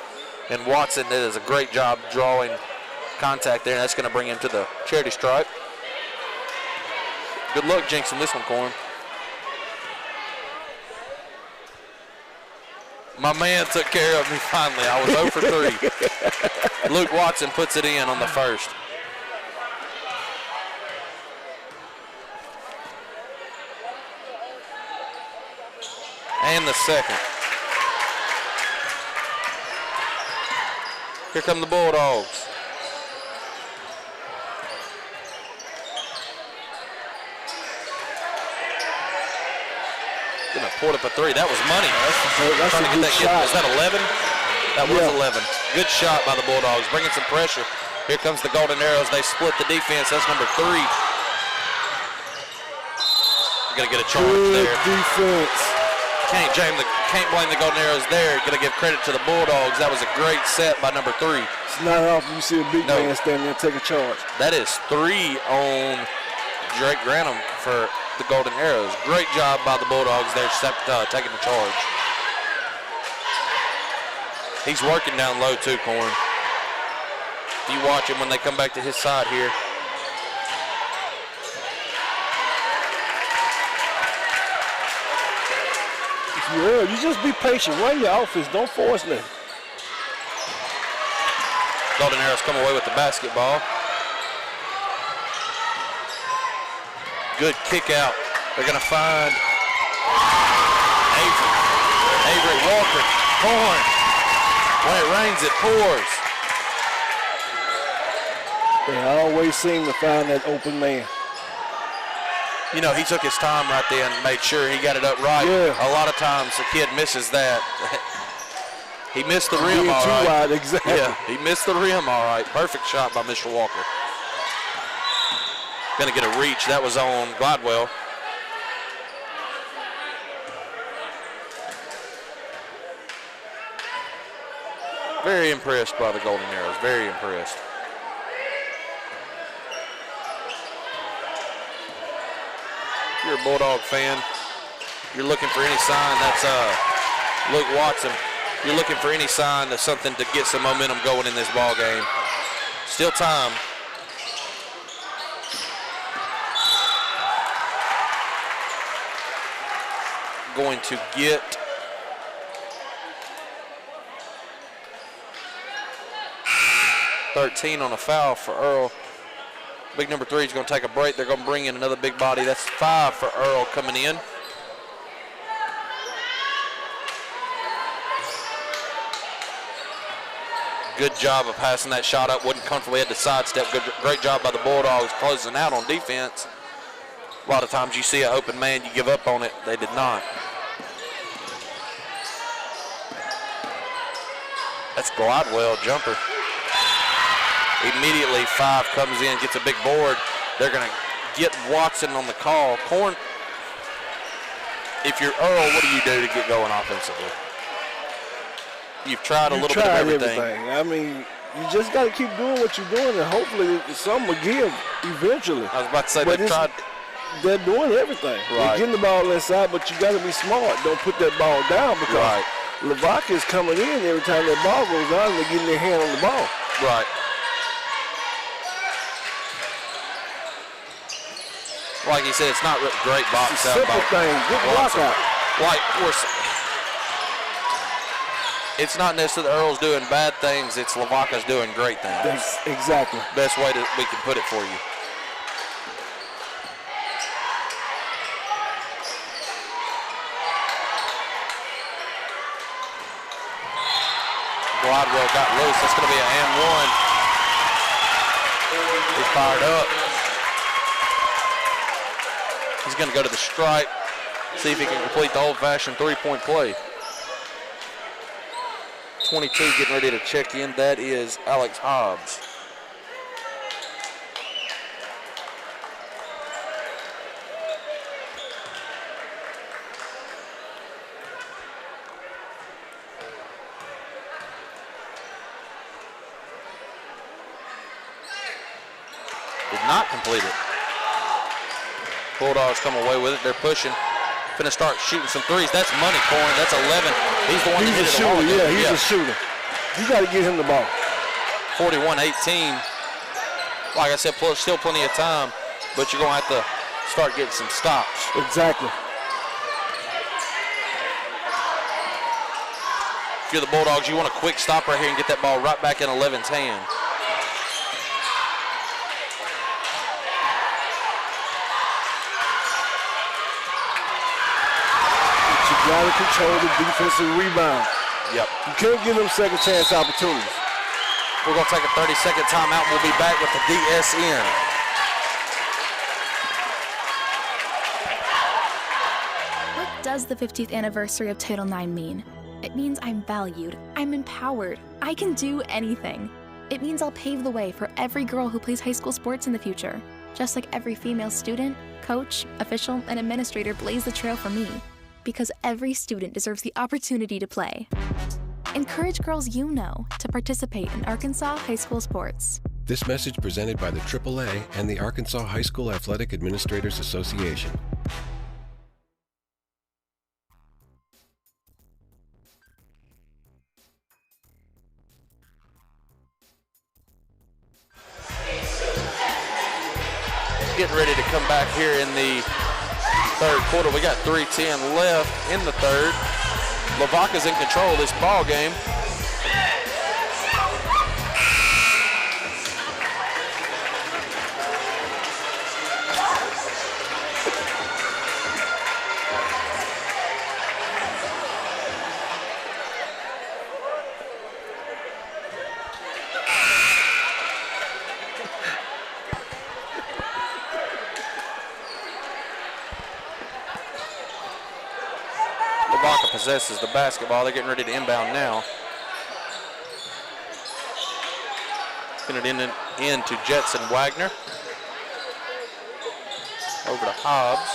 And Watson does a great job drawing contact there, and that's going to bring him to the charity stripe. Good luck jinxing this one, Corn. My man took care of me finally. I was 0 for 3. Luke Watson puts it in on the first. And the second. Here come the Bulldogs. Gonna put up a 3. That was money. That's a good shot. Is that 11? That was 11. Good shot by the Bulldogs, bringing some pressure. Here comes the Golden Arrows. They split the defense. That's number 3. You're gonna get a charge there. Defense. Can't blame the Golden Arrows there. Gonna give credit to the Bulldogs. That was a great set by number 3. It's not often you see a big man stand there and take a charge. That is 3 on Drake Grantham for the Golden Arrows. Great job by the Bulldogs there, taking the charge. He's working down low too, Corn. You watch him when they come back to his side here. Yeah, you just be patient. Run your offense. Don't force nothing. Golden Arrows come away with the basketball. Good kick out. They're going to find Avery Walker. Corn. When it rains, it pours. They always seem to find that open man. You know, he took his time right there and made sure he got it up right. Yeah. A lot of times the kid misses that. He missed the rim all right. Wide, exactly. Yeah, he missed the rim all right. Perfect shot by Mr. Walker. Going to get a reach. That was on Gladwell. Very impressed by the Golden Arrows. Very impressed. If you're a Bulldog fan, you're looking for any sign. That's Luke Watson. You're looking for any sign of something to get some momentum going in this ball game. Still time. Going to get $13 on a foul for Earle. Big number 3 is going to take a break. They're going to bring in another big body. That's 5 for Earle coming in. Good job of passing that shot up. Wasn't comfortable. He had to sidestep. Great job by the Bulldogs closing out on defense. A lot of times you see an open man, you give up on it. They did not. That's Gladwell jumper. Immediately 5 comes in, gets a big board. They're going to get Watson on the call. Corn, if you're Earle, what do you do to get going offensively? You've tried a little bit of everything. I mean, you just got to keep doing what you're doing, and hopefully some will give eventually. I was about to say they've tried. They're doing everything. Right. They're getting the ball inside, but you got to be smart. Don't put that ball down because Lavaca is coming in every time that ball goes down and they're getting their hand on the ball. Right. Like he said, it's not great box out. Simple thing. Good block out. Like it's not necessarily Earle's doing bad things, it's Lavaca's doing great things. That's exactly. Best way we can put it for you. Gladwell got loose. That's going to be an and one. He's fired up. He's going to go to the stripe, see if he can complete the old-fashioned three-point play. 22 getting ready to check in. That is Alex Hobbs. Did not complete it. Bulldogs come away with it. They're pushing. Finna start shooting some threes. That's money, Corn. That's 11. He's the one that hit it all. Yeah, he's a shooter. You got to get him the ball. 41-18. Like I said, still plenty of time, but you're going to have to start getting some stops. Exactly. If you're the Bulldogs, you want a quick stop right here and get that ball right back in 11's hand. You got to control the defensive rebound. Yep. You can't give them second chance opportunities. We're going to take a 30-second timeout. We'll be back with the DSN. What does the 50th anniversary of Title IX mean? It means I'm valued, I'm empowered, I can do anything. It means I'll pave the way for every girl who plays high school sports in the future, just like every female student, coach, official, and administrator blaze the trail for me. Because every student deserves the opportunity to play. Encourage girls you know to participate in Arkansas high school sports. This message presented by the AAA and the Arkansas High School Athletic Administrators Association. Getting ready to come back here in the third quarter. We got 3:10 left in the third. Lavaca's in control of this ball game. Lavaca possesses the basketball. They're getting ready to inbound now. Spin it in to Jetson Wagner. Over to Hobbs.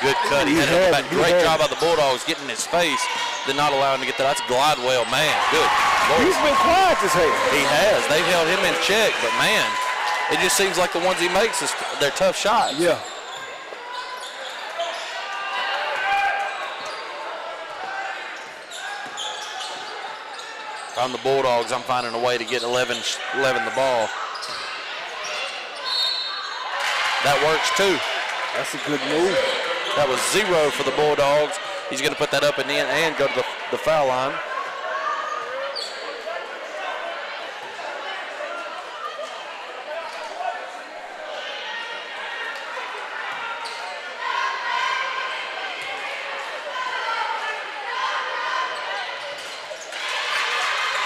Good cut. He had it back. Great job by the Bulldogs getting in his face. Did not allow him to get that. That's Glidewell, man. Good. Lord. He's been quiet this year. He has. They've held him in check, but man, it just seems like the ones he makes, they're tough shots. Yeah. If I'm the Bulldogs, I'm finding a way to get 11 the ball. That works too. That's a good move. That was 0 for the Bulldogs. He's going to put that up and in and go to the foul line.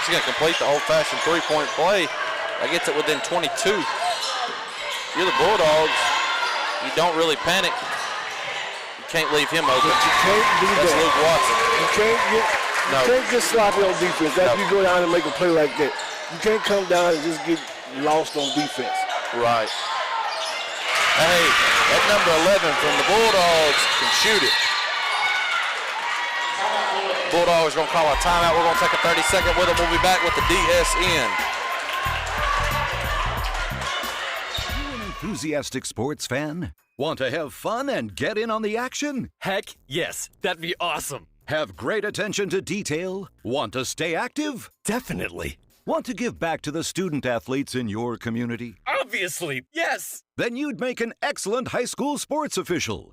He's going to complete the old-fashioned three-point play. That gets it within 22. You're the Bulldogs. You don't really panic. You can't leave him open. But you can't do That's that. Luke Watson. You can't get sloppy on defense. That's you go down and make a play like that. You can't come down and just get lost on defense. Right. Hey, that number 11 from the Bulldogs can shoot it. Bulldogs are going to call a timeout. We're going to take a 30-second with them. We'll be back with the DSN. You an enthusiastic sports fan? Want to have fun and get in on the action? Heck yes, that'd be awesome. Have great attention to detail? Want to stay active? Definitely. Want to give back to the student athletes in your community? Obviously, yes. Then you'd make an excellent high school sports official.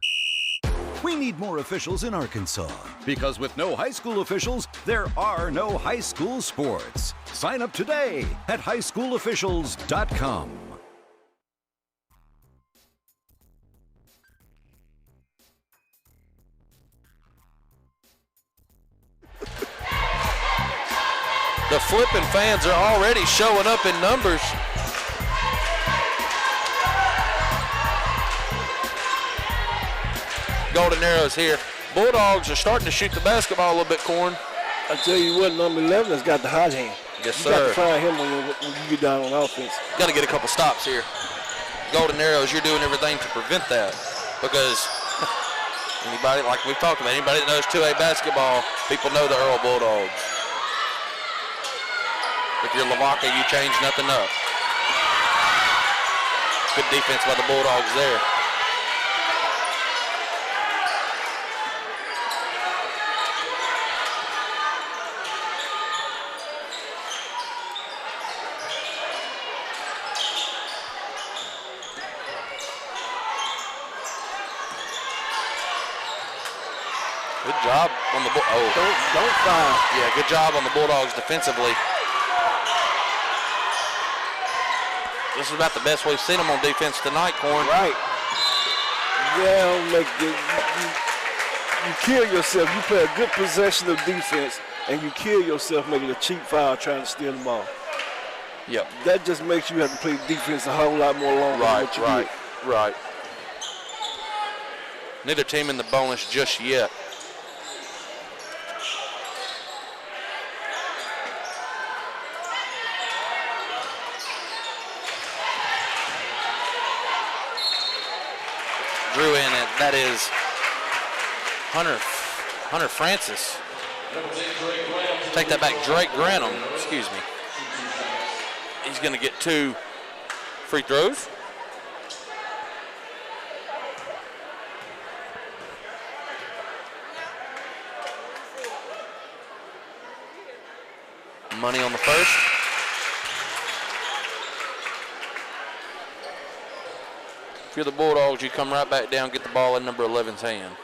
We need more officials in Arkansas because with no high school officials, there are no high school sports. Sign up today at highschoolofficials.com. The flipping fans are already showing up in numbers. Golden Arrows here. Bulldogs are starting to shoot the basketball a little bit, Corn. I tell you what, number 11 has got the hot hand. Yes, you sir. You got to find him when you get down on offense. Got to get a couple stops here. Golden Arrows, you're doing everything to prevent that because anybody, like we've talked about, anybody that knows 2A basketball, people know the Earle Bulldogs. If you're Lavaca, you change nothing up. Good defense by the Bulldogs there. Good job on the Don't foul. Yeah, good job on the Bulldogs defensively. This is about the best we've seen them on defense tonight, Corn. Right. Yeah, you kill yourself. You play a good possession of defense, and you kill yourself making a cheap foul trying to steal the ball. Yep. That just makes you have to play defense a whole lot more longer than what you did. Right. Neither team in the bonus just yet. Drew in it. That is Hunter Francis. Take that back. Drake Granum. Excuse me. He's going to get 2 free throws. Money on the first. If you're the Bulldogs, you come right back down, get the ball in number 11's hand.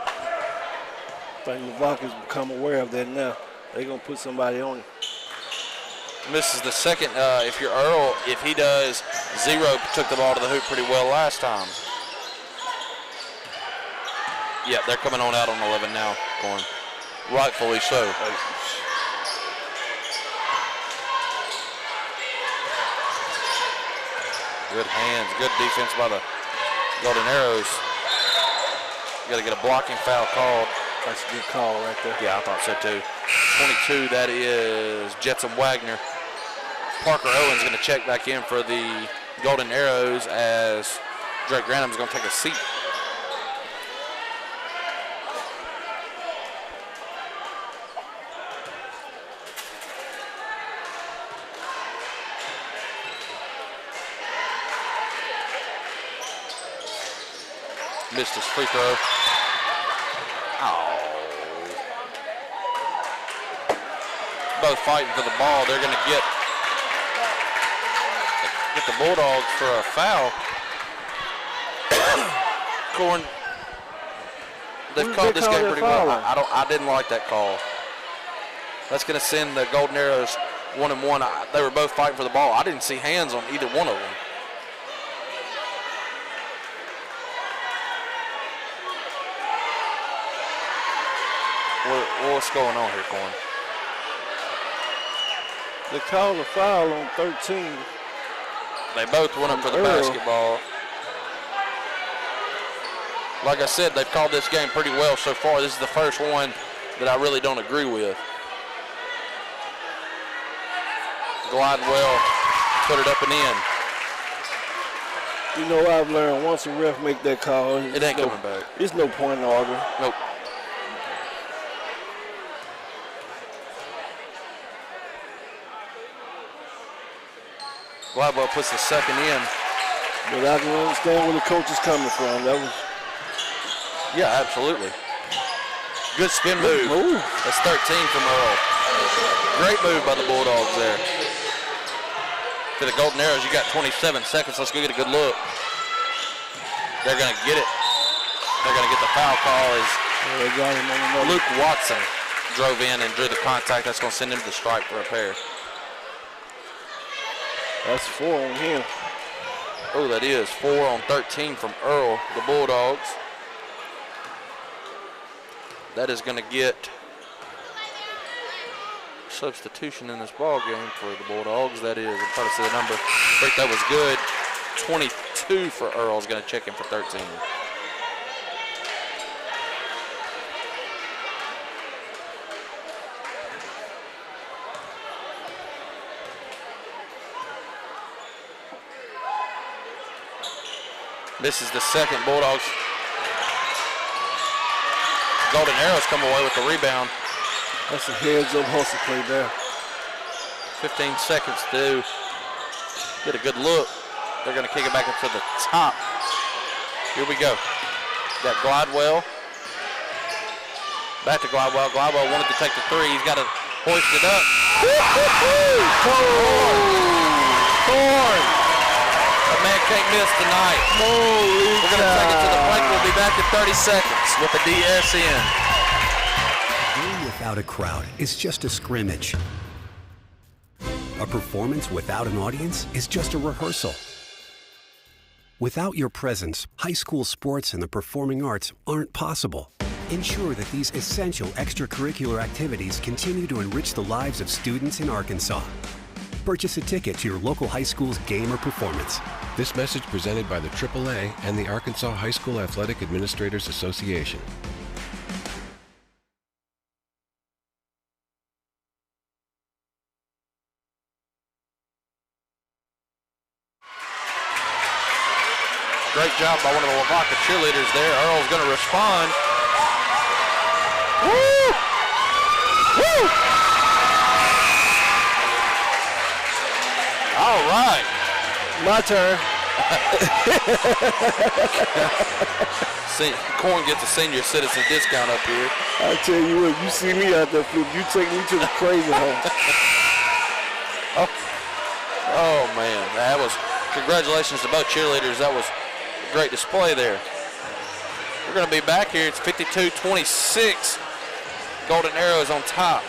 I think Lavaca's become aware of that now. They're going to put somebody on him. This is the second. If you're Earle, if he does, 0 took the ball to the hoop pretty well last time. Yeah, they're coming on out on 11 now, Corn. Rightfully so. Good hands, good defense by the Golden Arrows. You got to get a blocking foul called. That's a good call right there. Yeah, I thought so too. 22, that is Jetson Wagner. Parker Owens going to check back in for the Golden Arrows as Drake Granum is going to take a seat. Missed his free throw. Oh. Both fighting for the ball. They're going to get the Bulldogs for a foul. Corn, they've called this game pretty well. I didn't like that call. That's going to send the Golden Arrows 1-1. They were both fighting for the ball. I didn't see hands on either one of them. What's going on here, Corn? They called a foul on 13. They both went up for the basketball. Like I said, they've called this game pretty well so far. This is the first one that I really don't agree with. Glidewell put it up and in. You know, I've learned once a ref make that call, it ain't coming back. There's no point in arguing. Nope. Glidewell puts the second in. But I can understand where the coach is coming from. That was. Yeah, absolutely. Good spin move. That's 13 from Earle. Great move by the Bulldogs there. To the Golden Arrows, you got 27 seconds. Let's go get a good look. They're going to get it. They're going to get the foul call as Luke Watson drove in and drew the contact. That's going to send him to the stripe for a pair. That's 4 on him. Oh, that is 4 on 13 from Earle, the Bulldogs. That is going to get substitution in this ball game for the Bulldogs. That is, I'm trying to see the number. I think that was good. 22 for Earle is going to check in for 13. This is the second Bulldogs. Golden Arrows come away with the rebound. That's a heads-up hustle play there. 15 seconds to get a good look. They're going to kick it back up to the top. Here we go. Got Glidewell. Back to Glidewell. Glidewell wanted to take the three. He's got to hoist it up. Corn. That man can't miss tonight. We're going to take it to the break. We'll be back in 30 seconds with the DS in. Without a crowd is just a scrimmage. A performance without an audience is just a rehearsal. Without your presence, high school sports and the performing arts aren't possible. Ensure that these essential extracurricular activities continue to enrich the lives of students in Arkansas. Purchase a ticket to your local high school's game or performance. This message presented by the AAA and the Arkansas High School Athletic Administrators Association. Great job by one of the Lavaca cheerleaders there. Earle's going to respond. Woo! Woo! All right. My turn. Corn gets a senior citizen discount up here. I tell you what, you see me out there, Flip, you take me to the crazy home. Oh, man. That was, congratulations to both cheerleaders. That was a great display there. We're going to be back here. It's 52-26. Golden Arrows on top.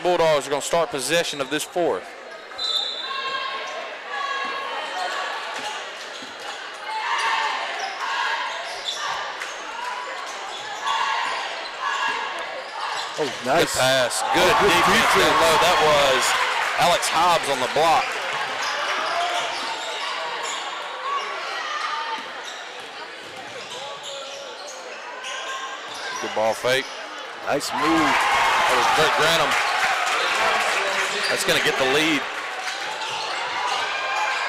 Bulldogs are going to start possession of this fourth. Oh, nice. Good pass. Good defense down low. That was Alex Hobbs on the block. Good ball fake. Nice move. That was Dirk Granum. That's going to get the lead.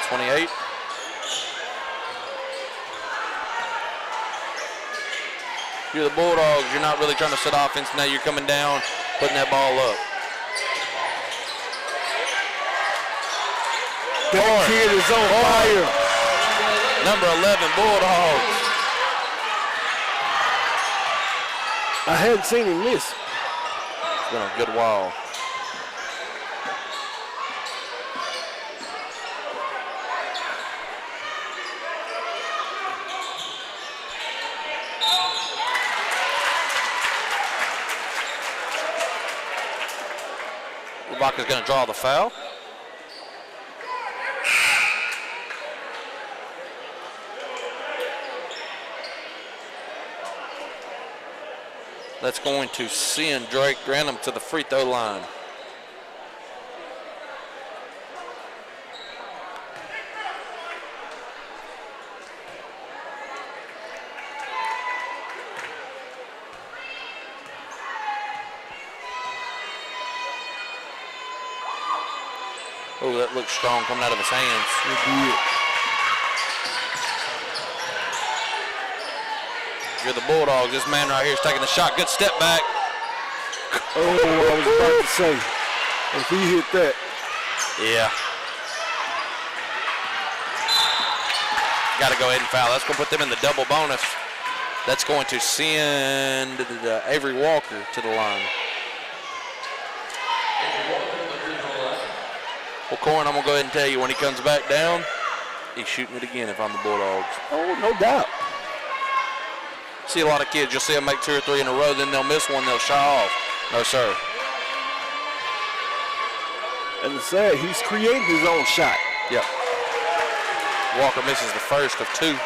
28. You're the Bulldogs. You're not really trying to set offense. Now you're coming down, putting that ball up. That kid is on fire. Number 11, Bulldogs. I hadn't seen him miss. It's been a good while. Lavaca's going to draw the foul. That's going to send Drake Granum to the free throw line. Oh, that looks strong coming out of his hands. You're the Bulldogs. This man right here is taking the shot. Good step back. Oh, I was about to say, if he hit that. Yeah. Got to go ahead and foul. That's going to put them in the double bonus. That's going to send Avery Walker to the line. Well, Corin, I'm going to go ahead and tell you, when he comes back down, he's shooting it again if I'm the Bulldogs. Oh, no doubt. See a lot of kids, you'll see them make 2 or 3 in a row, then they'll miss one, they'll shy off. No, sir. And it's sad, he's creating his own shot. Yep. Walker misses the first of 2.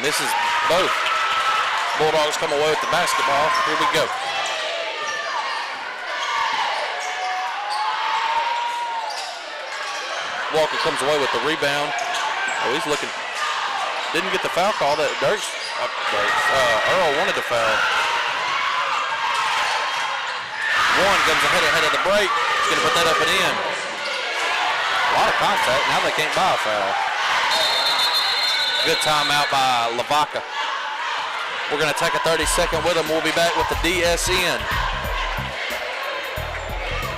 Misses both. Bulldogs come away with the basketball. Here we go. Walker comes away with the rebound. Oh, he's looking. Didn't get the foul call that Earle wanted the foul. One comes ahead of the break. He's going to put that up and in. A lot of contact. Now they can't buy a foul. Good timeout by Lavaca. We're going to take a 30-second with them. We'll be back with the DSN.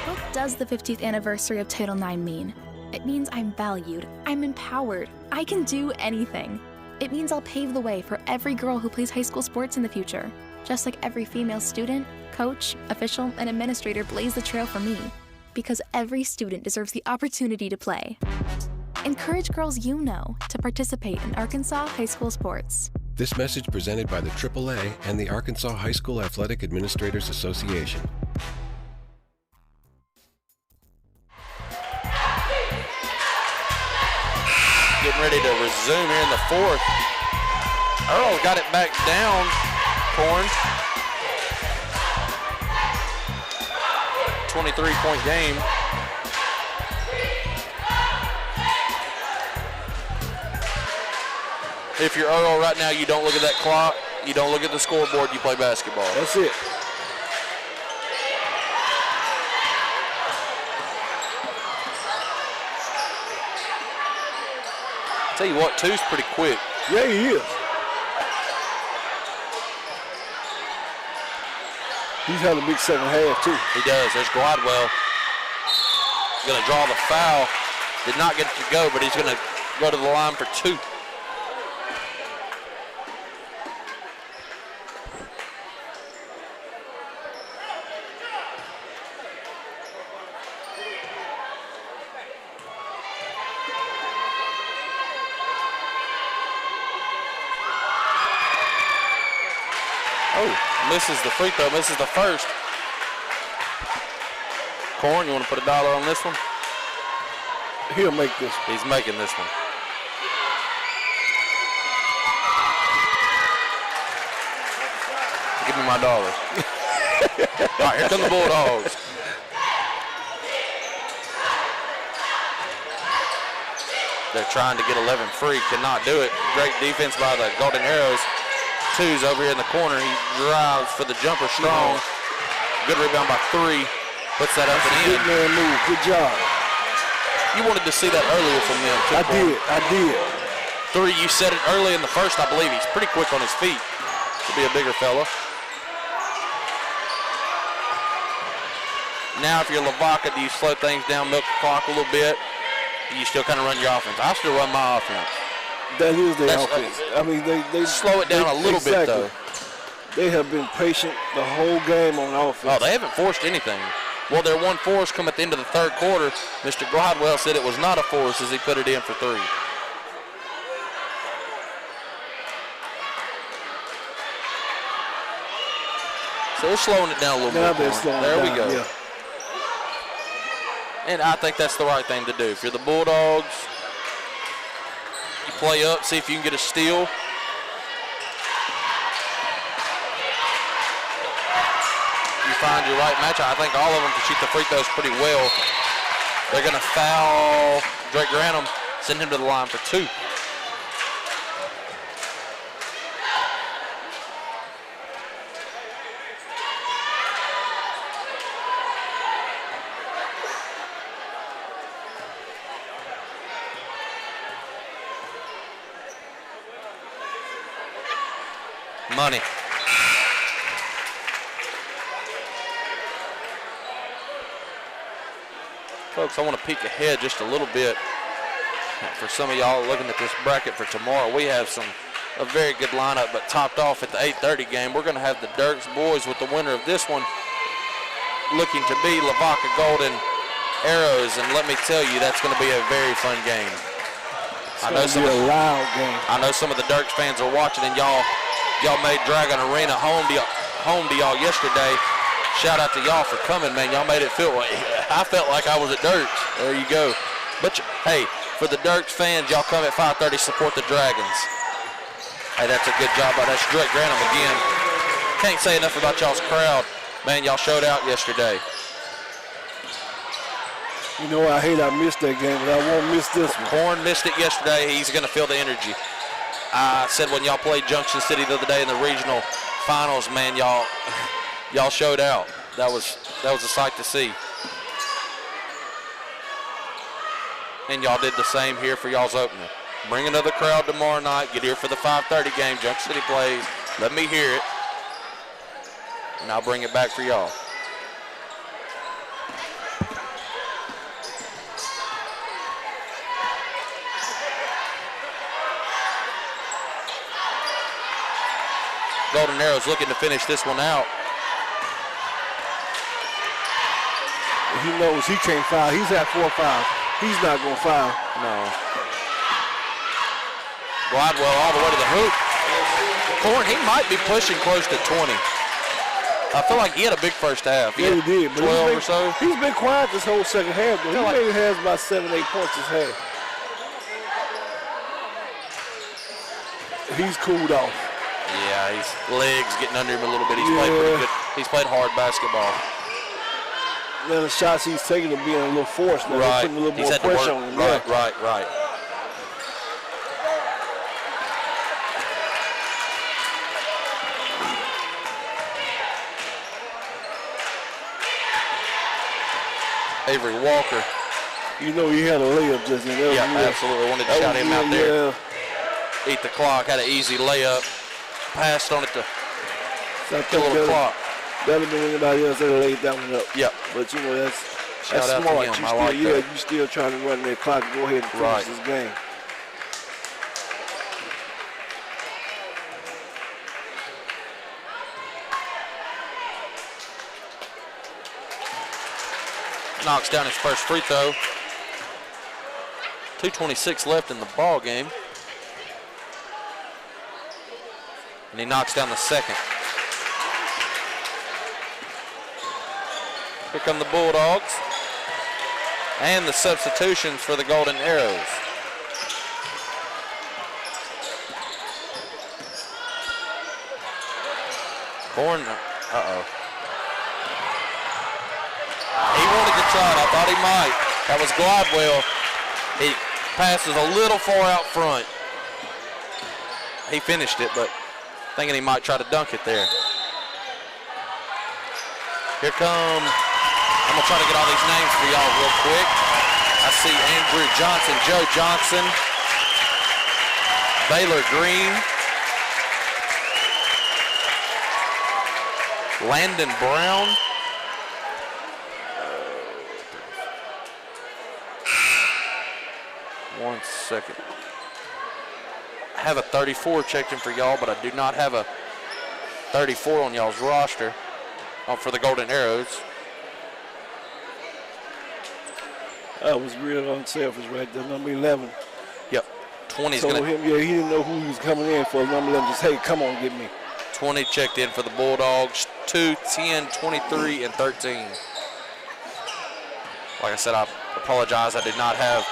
What does the 50th anniversary of Title IX mean? It means I'm valued, I'm empowered, I can do anything. It means I'll pave the way for every girl who plays high school sports in the future. Just like every female student, coach, official, and administrator blaze the trail for me. Because every student deserves the opportunity to play. Encourage girls you know to participate in Arkansas high school sports. This message presented by the AAA and the Arkansas High School Athletic Administrators Association. Getting ready to resume here in the 4th. Earle got it back down, Corn. 23-point game. If you're Earle right now, you don't look at that clock, you don't look at the scoreboard, you play basketball. That's it. Tell you what, 2's pretty quick. Yeah, he is. He's had a big second half, too. He does. There's Gladwell. He's going to draw the foul. Did not get it to go, but he's going to go to the line for 2. Oh, misses the free throw, misses the first. Corn, you want to put $1 on this one? He'll make this. He's making this one. Give me my $1. All right, here come the Bulldogs. They're trying to get 11 free, cannot do it. Great defense by the Golden Arrows. 2's over here in the corner. He drives for the jumper strong. Good rebound by 3. Puts that up and in. Good man move. Good job. You wanted to see that earlier from them, too. I did. 3, you said it early in the first, I believe. He's pretty quick on his feet. Could be a bigger fella. Now, if you're Lavaca, do you slow things down, milk the clock a little bit? Do you still kind of run your offense? I still run my offense. That is their offense. I mean, they slow it down a little bit, though. They have been patient the whole game on offense. Oh, they haven't forced anything. Well, their one force come at the end of the third quarter. Mr. Gladwell said it was not a force as he put it in for 3. So they're slowing it down a little bit. There we go. Yeah. And I think that's the right thing to do. If you're the Bulldogs, you play up, see if you can get a steal. You find your right match. I think all of them can shoot the free throws pretty well. They're going to foul Drake Grantham, send him to the line for 2. Money. Folks, I want to peek ahead just a little bit. For some of y'all looking at this bracket for tomorrow, we have a very good lineup, but topped off at the 8:30 game, we're going to have the Dirks boys with the winner of this one looking to be Lavaca Golden Arrows, and let me tell you, that's going to be a very fun game. It's going to be a loud game. I know some of the Dirks fans are watching, and y'all made Dragon Arena home to y'all yesterday. Shout out to y'all for coming, man. Y'all made it feel like I felt like I was at Dirks. There you go. But hey, for the Dirks fans, y'all come at 5:30, support the Dragons. Hey, that's a good job by that's Drake Grantham again. Can't say enough about y'all's crowd. Man, y'all showed out yesterday. You know, I hate I missed that game, but I won't miss this one. Corn missed it yesterday. He's going to feel the energy. I said when y'all played Junction City the other day in the regional finals, man, y'all showed out. That was a sight to see. And y'all did the same here for y'all's opener. Bring another crowd tomorrow night. Get here for the 5:30 game. Junction City plays. Let me hear it. And I'll bring it back for y'all. Golden Arrows looking to finish this one out. He knows he can't foul. He's at 4-5. He's not going to foul. No. Gladwell all the way to the hoop. Corn, he might be pushing close to 20. I feel like he had a big first half. Yeah, he did. 12 or so. He's been quiet this whole second half, though. He maybe has about 7-8 points this half. He's cooled off. Yeah, his legs getting under him a little bit. He's played pretty good. He's played hard basketball. Now the shots he's taking are being a little forced now. Right. They're putting a little He's more had to pressure work. on him. Right. Avery Walker. You know he had a layup just in there. Yeah, absolutely. Wanted to shout him out there. Eat the clock. Had an easy layup. Passed on it to kill a little clock. That would have been anybody else that laid that one up. Yep. But you know, that's Shout out smart. to him. You I still, like that. you still trying to run that clock and go ahead and finish this game. Knocks down his first free throw. 2:26 left in the ball game. And he knocks down the second. Here come the Bulldogs. And the substitutions for the Golden Arrows. Corn, He wanted to try it. I thought he might. That was Gladwell. He passes a little far out front. He finished it, but thinking he might try to dunk it there. Here come, I'm going to try to get all these names for y'all real quick. I see Andrew Johnson, Joe Johnson, Baylor Green, Landon Brown, one second. I have a 34 checked in for y'all, but I do not have a 34 on y'all's roster for the Golden Arrows. That was real unselfish right there, number 11. Yep, 20's so gonna. Him, he didn't know who he was coming in for. Number 11 just, hey, come on, get me. 20 checked in for the Bulldogs, 2, 10, 23, and 13. Like I said, I apologize. I did not have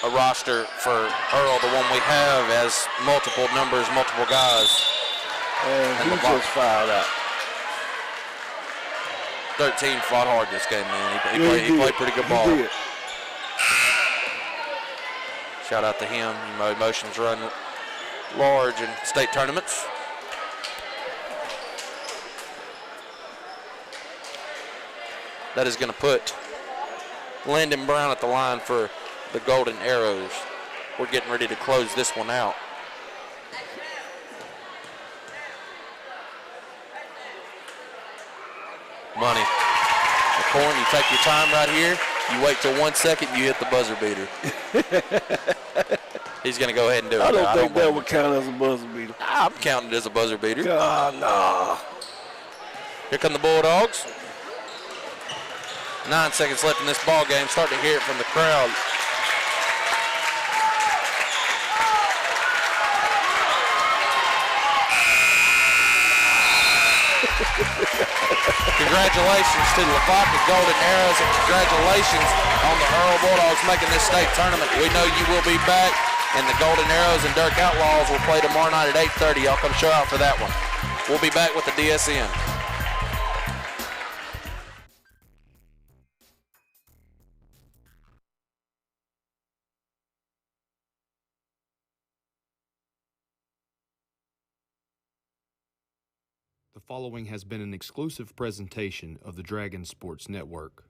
a roster for Earle. The one we have has multiple numbers, multiple guys. And he just fouled out. 13 fought hard this game, man. He played pretty good ball. He did. Shout out to him. You know, emotions run large in state tournaments. That is going to put Landon Brown at the line for the Golden Arrows. We're getting ready to close this one out. Money. The Corn, you take your time right here. You wait till 1 second, you hit the buzzer beater. He's going to go ahead and do it. I don't think that would count as a buzzer beater. I'm counting it as a buzzer beater. God, no. Here come the Bulldogs. 9 seconds left in this ball game. Starting to hear it from the crowd. Congratulations to the Lavaca Golden Arrows, and congratulations on the Earle Bulldogs making this state tournament. We know you will be back, and the Golden Arrows and Dirk Outlaws will play tomorrow night at 8:30. Y'all come show out for that one. We'll be back with the DSN. The following has been an exclusive presentation of the Dragon Sports Network.